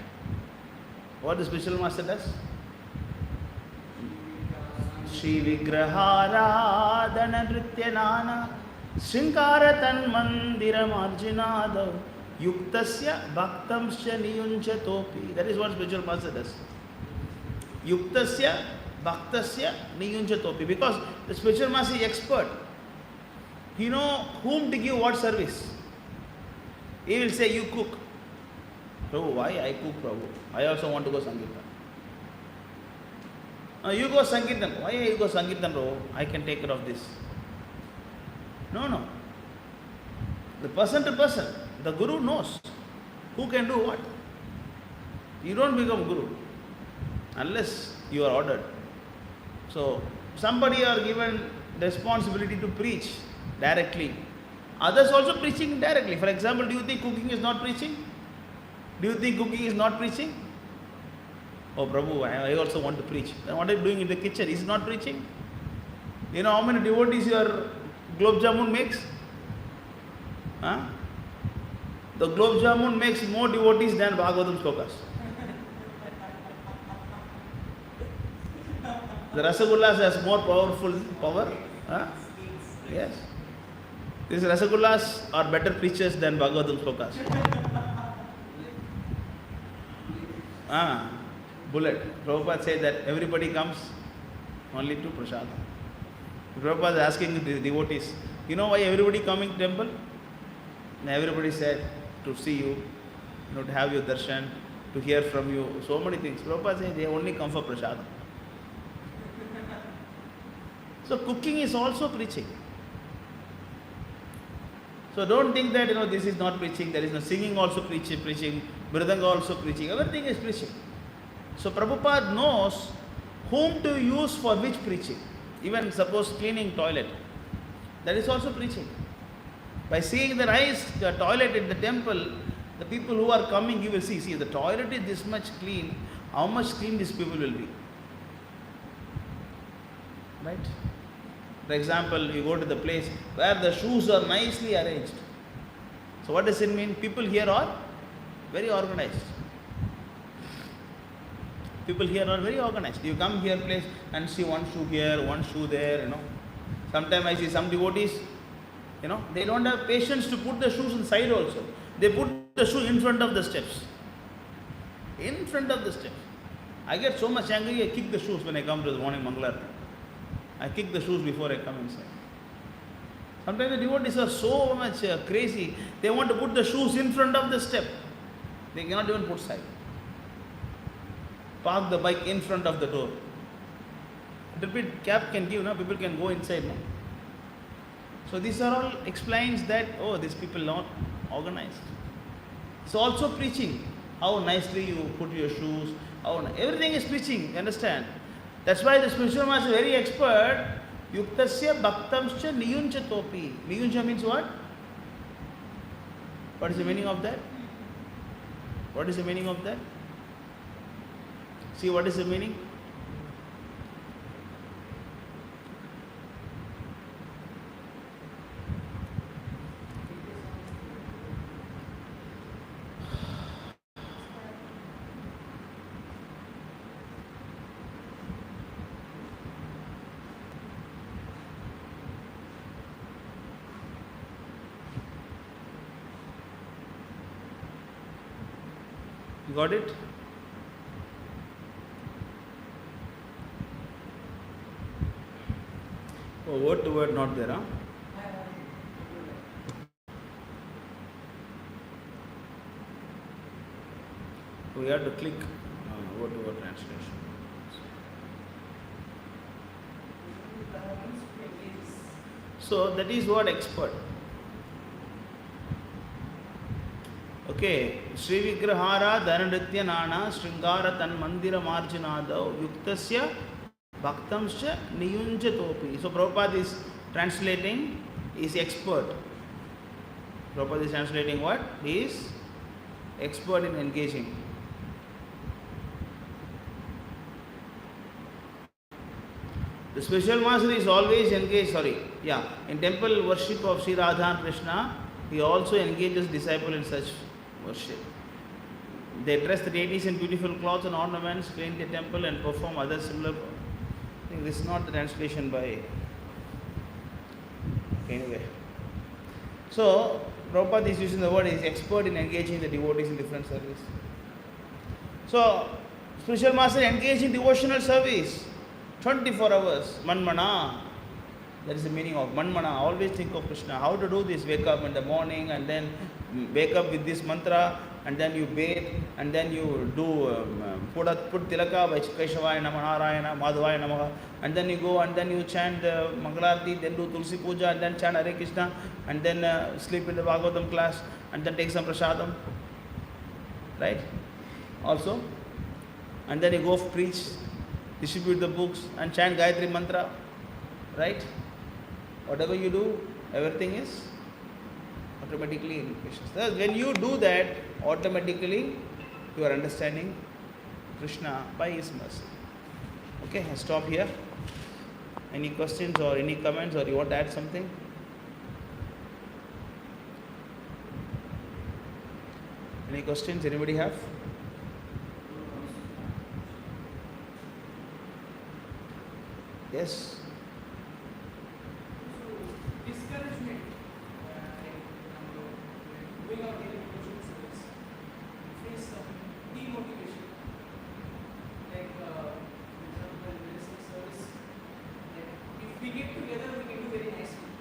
What the spiritual master does? Shri Vigraharadhana Nrityanana Srinkara Tan Mandiram Arjunada Yuktasya Bhaktamsya Niyunchatopi. That is what spiritual master does. Yuktasya Bhaktasya Niyunchatopi. Because the spiritual master is expert. He knows whom to give what service. He will say, you cook. Prabhu, why I cook, Prabhu? I also want to go Sankirtan. You go Sankirtan. Why you go Sankirtan, Prabhu? I can take care of this. No. The person to person, the Guru knows who can do what. You don't become Guru unless you are ordered. So, somebody are given the responsibility to preach directly. Others also preaching indirectly. For example, do you think cooking is not preaching? Do you think cooking is not preaching? Oh, Prabhu, I also want to preach. Then what are you doing in the kitchen? Is it not preaching? You know how many devotees your globe jamun makes? Huh? The globe jamun makes more devotees than Bhagavatam slokas. The rasagullas has more powerful power. Huh? Yes. These rasagullas are better preachers than Bhagavatam slokas. Bullet. Prabhupada said that everybody comes only to Prasadam. Prabhupada is asking the devotees, you know why everybody coming to temple? And everybody said to see you, to have your darshan, to hear from you, so many things. Prabhupada said they only come for Prasadam. So cooking is also preaching. So don't think that this is not preaching, there is no singing also preaching, mridanga also preaching, everything is preaching. So Prabhupada knows whom to use for which preaching. Even suppose cleaning toilet, that is also preaching. By seeing the nice toilet in the temple, the people who are coming, you will see the toilet is this much clean, how much clean these people will be. Right? For example, you go to the place where the shoes are nicely arranged. So what does it mean? People here are very organized. People here are very organized. You come here place and see one shoe here, one shoe there, Sometimes I see some devotees, they don't have patience to put the shoes inside also. They put the shoe in front of the steps. In front of the steps. I get so much angry, I kick the shoes when I come to the morning Mangalarti. I kick the shoes before I come inside. Sometimes the devotees are so much crazy, they want to put the shoes in front of the step. They cannot even put side. Park the bike in front of the door. A little bit gap can give, people can go inside. So these are all explains that, these people are not organized. It's also preaching. How nicely you put your shoes. Everything is preaching, you understand? That's why the spiritual master is very expert. Yuktasya bhaktamscha niyuncha topi. Niyuncha means what? What is the meaning of that? What is the meaning of that? See what is the meaning? You got it? Oh, word to word not there, huh? We have to click word to word translation. So that is what expert. Okay, Sri Vigrahara Dhanadritya Nana Sringara Tan Mandira Marjanadav Yuktasya Bhaktamscha Niyunjatopi. So Prabhupada is translating, is expert. Prabhupada is translating what? He is expert in engaging. The spiritual master is always engaged, in temple worship of Sri Radha and Krishna, he also engages disciple in such worship. They dress the deities in beautiful clothes and ornaments, clean the temple and perform other similar. I think this is not the translation by. Anyway. So, Prabhupada is using the word, he is expert in engaging the devotees in different service. So, spiritual master engaged in devotional service 24 hours, manmana. That is the meaning of manmana. Always think of Krishna. How to do this? Wake up in the morning and then wake up with this mantra and then you bathe, and then you do put tilaka by Keshavaya Nama Narayana Madhavaya Namaha, and then you go and then you chant Mangalarti, then do Tulsi Puja, and then chant Hare Krishna, and then sleep in the Bhagavatam class, and then take some prasadam, right? Also, and then you go preach, distribute the books, and chant Gayatri Mantra, right? Whatever you do, everything is automatically in Krishna. So when you do that, automatically you are understanding Krishna by His mercy. Okay, I stop here. Any questions or any comments, or you want to add something? Any questions? Anybody have? Yes. So, discouragement, doing our daily devotion service, face some demotivation. Like, for example, there is a service, like, if we get together, we can do very nicely.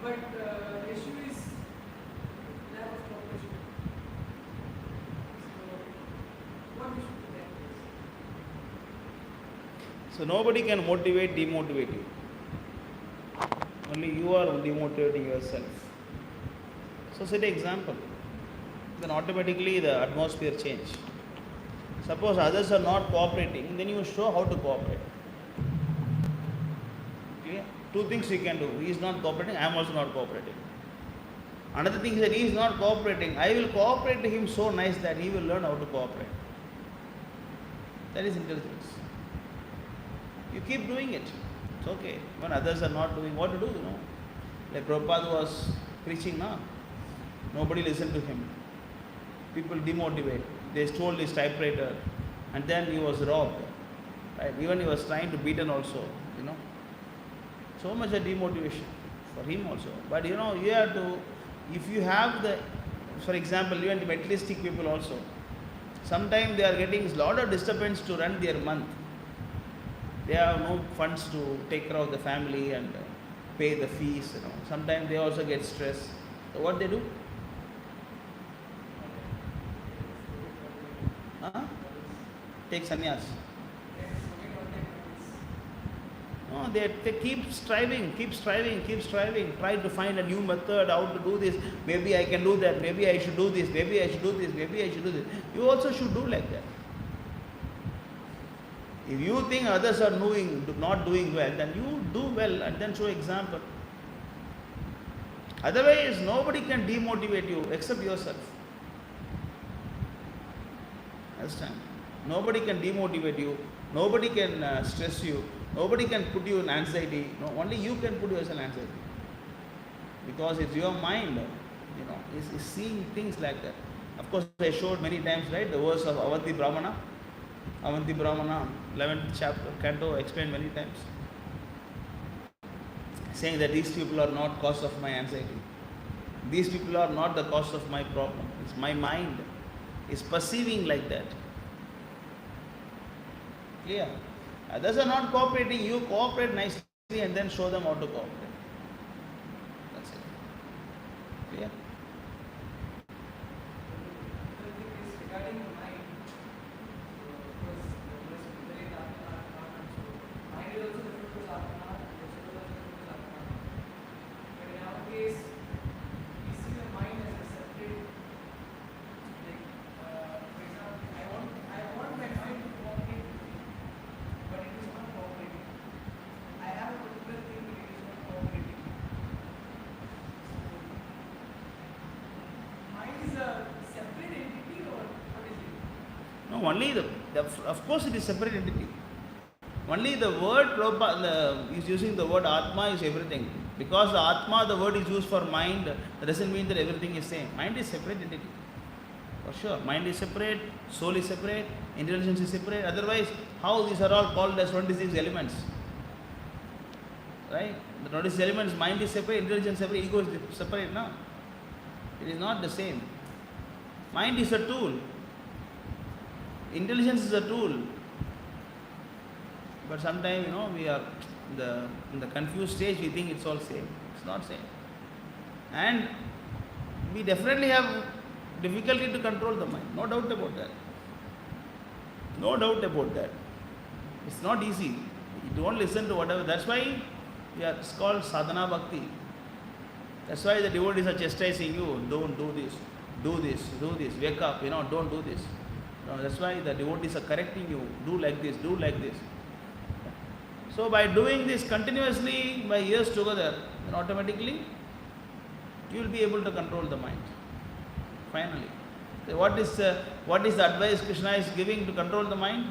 But the issue is lack of cooperation. So, what we should do that is? So nobody can motivate, demotivate you. Only you are demotivating yourself. So set an example. Then automatically the atmosphere change. Suppose others are not cooperating, then you show how to cooperate. Clear? Two things you can do. He is not cooperating, I am also not cooperating. Another thing is that he is not cooperating. I will cooperate to him so nice that he will learn how to cooperate. That is intelligence. You keep doing it. It's okay. When others are not doing, what to do, Like Prabhupada was preaching now. Nobody listened to him. People demotivate. They stole his typewriter, and then he was robbed. Right? Even he was trying to beaten also, So much of demotivation for him also. But you have to, if you have for example, even the materialistic people also, sometimes they are getting a lot of disturbance to run their month. They have no funds to take care of the family and pay the fees, Sometimes they also get stressed. So what they do? Take sannyas. No, they keep striving, try to find a new method, how to do this. Maybe I can do that, maybe I should do this, maybe I should do this, maybe I should do this. You also should do like that. If you think others are not doing well, then you do well and then show example. Otherwise, nobody can demotivate you except yourself. Understand? Nobody can demotivate you. Nobody can stress you. Nobody can put you in anxiety. No, only you can put yourself in anxiety. Because it's your mind, is seeing things like that. Of course, I showed many times, right, the verse of Avanti Brahmana. Avanti Brahmana, 11th chapter, canto, explained many times. Saying that these people are not cause of my anxiety. These people are not the cause of my problem. It's my mind is perceiving like that. Clear? Others are not cooperating, you cooperate nicely and then show them how to cooperate. That's it. Clear? The thing is regarding the mind. Mind is also referred to as Atma, but in our case, we see the mind as a separate, for example, I want my mind to cooperate with me, but it is not cooperating. I have a particular thing, but it is not cooperating. So, mind is a separate entity, or what is it? No, only of course it is separate entity. Only the word Prabhupada is using the word Atma is everything. Because the Atma, the word is used for mind, that doesn't mean that everything is same. Mind is separate entity. For sure. Mind is separate, soul is separate, intelligence is separate. Otherwise, how these are all called as 26 elements? Right? The 26 elements, mind is separate, intelligence separate, ego is separate, no? It is not the same. Mind is a tool. Intelligence is a tool. But sometimes, we are in the confused stage, we think it's all same. It's not same. And we definitely have difficulty to control the mind. No doubt about that. No doubt about that. It's not easy. You don't listen to whatever. That's why it's called sadhana bhakti. That's why the devotees are chastising you. Don't do this. Do this. Do this. Wake up. Don't do this. No, that's why the devotees are correcting you. Do like this. Do like this. So by doing this continuously by years together, then automatically you will be able to control the mind. Finally. So what is the advice Krishna is giving to control the mind?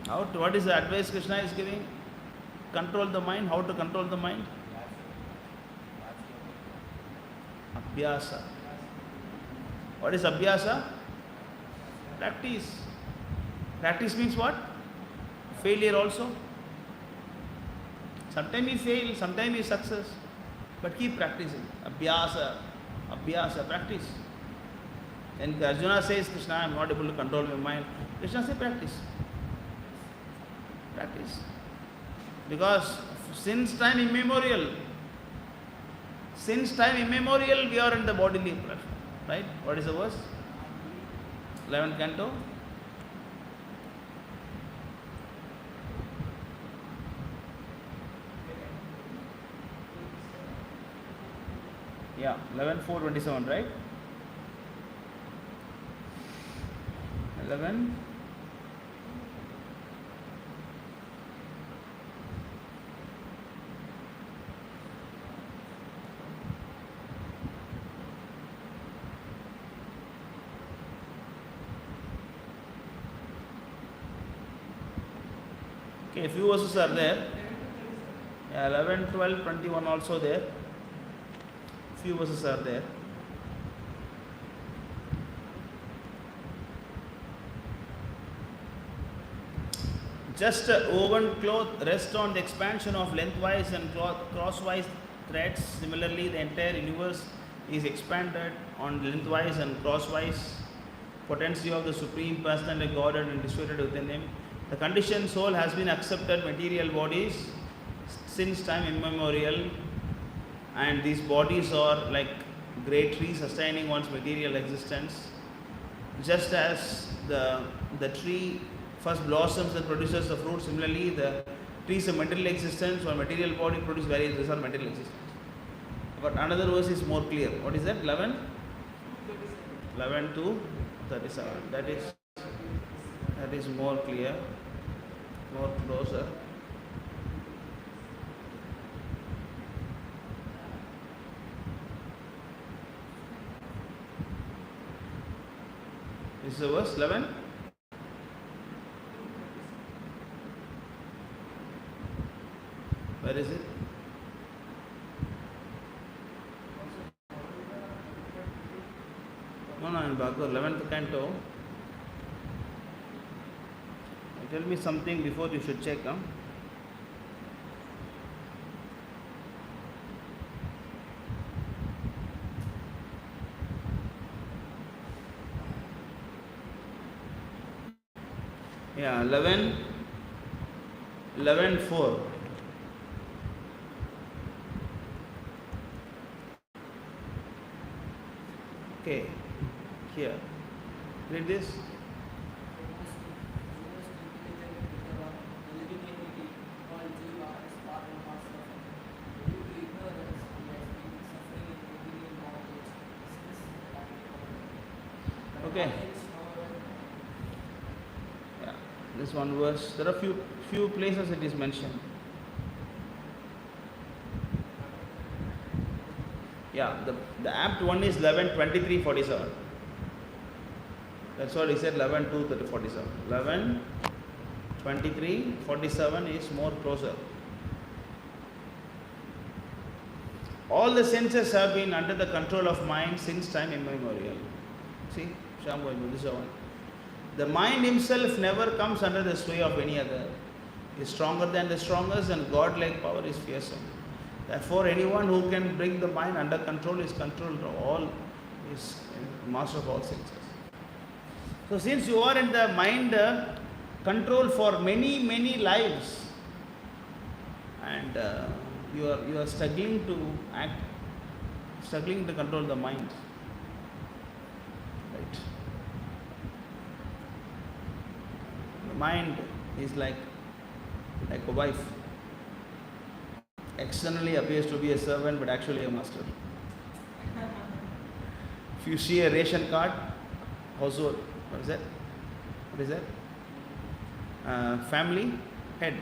What is the advice Krishna is giving? Control the mind. How to control the mind? Abhyasa. What is abhyasa? Practice. Practice means what? Failure also. Sometimes you fail, sometimes you success. But keep practicing. Abhyasa, practice. And Arjuna says, Krishna, I am not able to control my mind. Krishna says, practice. Practice. Because since time immemorial, we are in the bodily flesh. Right? What is the verse? 11th canto. Yeah, 11:4:27, right? 11. Okay, a few verses are there. Yeah, 11, 12, 21 also there. Few verses are there. Just a woven cloth rests on the expansion of lengthwise and crosswise threads. Similarly, the entire universe is expanded on lengthwise and crosswise potency of the Supreme Personality of Godhead and distributed within Him. The conditioned soul has been accepted material bodies since time immemorial, and these bodies are like great trees sustaining one's material existence. Just as the tree first blossoms and produces the fruit, similarly the trees of material existence or material body produce various results of material existence. But another verse is more clear. What is that? 11? 11 to 37. That is more clear, more closer. This is the verse 11. Where is it? No, in Bhagavad 11th canto. Tell me something before you should check. Yeah, 11:4. Okay, here. Read this. Okay. Yeah, this one verse. There are few places it is mentioned. Yeah, the apt one is 11:23:47. That's what he said. 11:2:47. 11:23:47 is more closer. All the senses have been under the control of mind since time immemorial. See, Shambhu, this is one. The mind himself never comes under the sway of any other. He is stronger than the strongest, and God-like power is fearsome. Therefore, anyone who can bring the mind under control is master of all senses. So, since you are in the mind control for many lives, and you are struggling to act, struggling to control the mind. Right? The mind is like a wife. Externally appears to be a servant, but actually a master. If you see a ration card, household, what is that? What is that? Family head,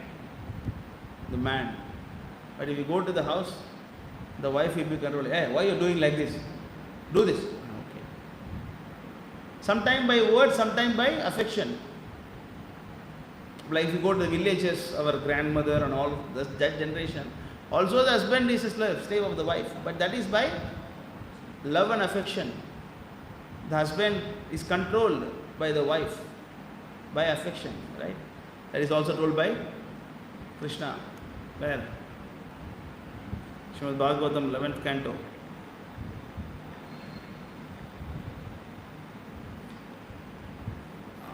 the man. But if you go to the house, the wife will be controlling. Hey, why are you doing like this? Do this. Okay. Sometimes by word, sometimes by affection. Like if you go to the villages, our grandmother and all that generation, also the husband is a slave of the wife. But that is by love and affection. The husband is controlled by the wife, by affection, right? That is also told by Krishna. Where? Srimad Bhagavatam, 11th canto.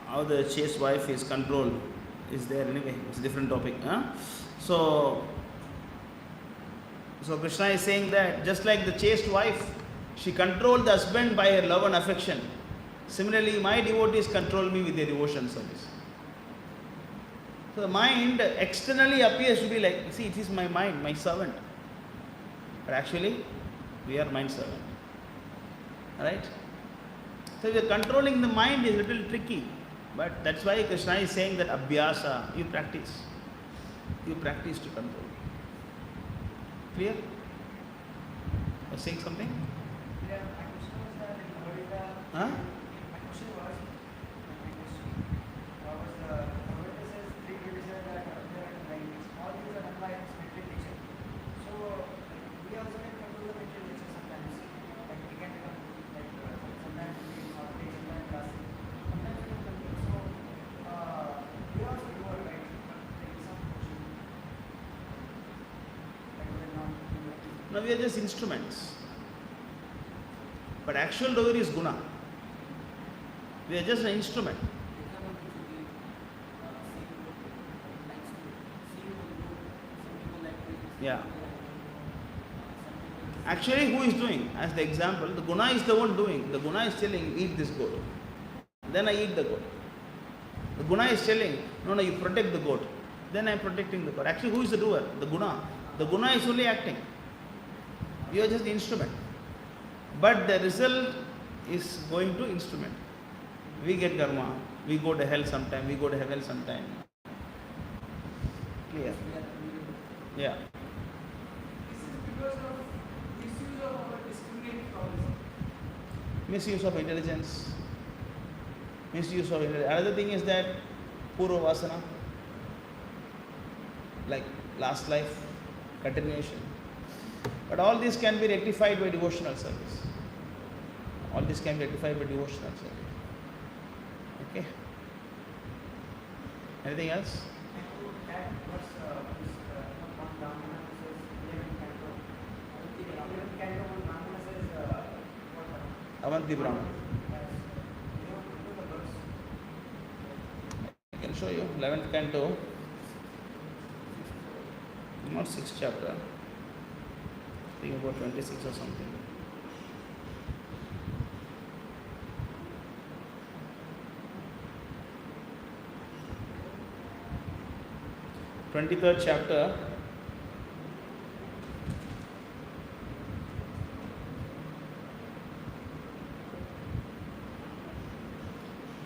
How the chaste wife is controlled is there anyway. It's a different topic. So Krishna is saying that just like the chaste wife, she controlled the husband by her love and affection. Similarly, my devotees control me with their devotion service. So the mind externally appears to be like, see, it is my mind, my servant. But actually, we are mind servant. Right? So the controlling the mind is a little tricky. But that's why Krishna is saying that abhyasa, you practice. You practice to control. Clear? You're saying something? Yeah, my question was that in Bhagavad Huh? my question was the Bhagavad says three conditions that are there and like all these are applied in spiritual nature. So we also can control the spiritual nature sometimes. Like we can become like sometimes we sometimes classic. Sometimes we can control. So we also do it, right? Like some portion. Like we're not Now we are just instruments. But actual doer is guna. We are just an instrument. Yeah. Actually, who is doing? As the example, the guna is the one doing. The guna is telling, eat this goat. Then I eat the goat. The guna is telling, no, you protect the goat. Then I am protecting the goat. Actually, who is the doer? The guna. The guna is only acting. You are just the instrument. But the result is going to instrument. We get karma. We go to hell sometime. We go to heaven sometime. Clear? Yeah. This is because of misuse of our discriminate knowledge. Misuse of intelligence. Misuse of intelligence. Another thing is that purva vasana, like last life, continuation. But all this can be rectified by devotional service. All this can be rectified by devotional service. Okay? Anything else? that was one Brahmana says 11 canto. 11 canto one Brahmana says what? Avanti Brahman. Yes. You know, into the verse. I can show you. 11th canto. Not 6th chapter. I think about 26 or something. Twenty-third chapter,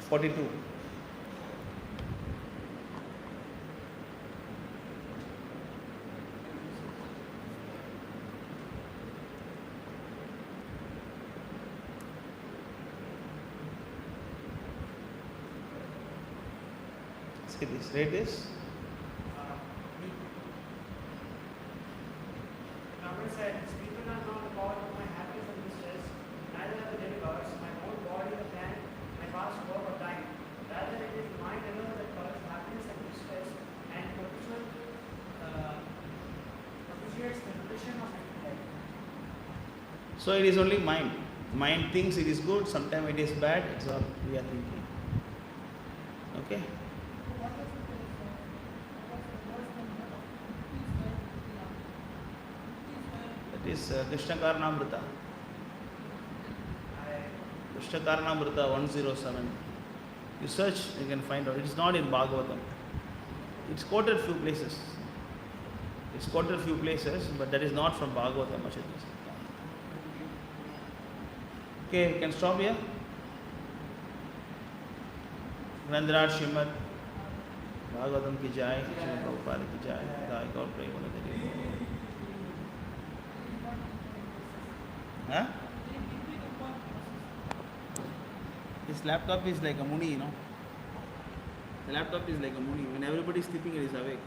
42. See this, read this. Brahmana said, people are not the cause of my happiness and distress, neither are the demigods, my own body, the plan, my past work or time. Rather, it is mind alone that causes happiness and distress and propitiates the fruition of life. So it is only mind. Mind thinks it is good, sometimes it is bad, it's all we are thinking. Okay? It is Krishna Karnamrita. Krishna Karnamrita 107. You search, you can find out. It is not in Bhagavatam. It's quoted few places. It's quoted few places, but that is not from Bhagavatam. Much it is. Okay, you can stop here. Grandraj Srimad Bhagavatam ki jai, Srimad Prabhupada ki jai, Jai Gaur Premanandari. Huh? This laptop is like a muni, you know. The laptop is like a muni. When everybody is sleeping, it is awake.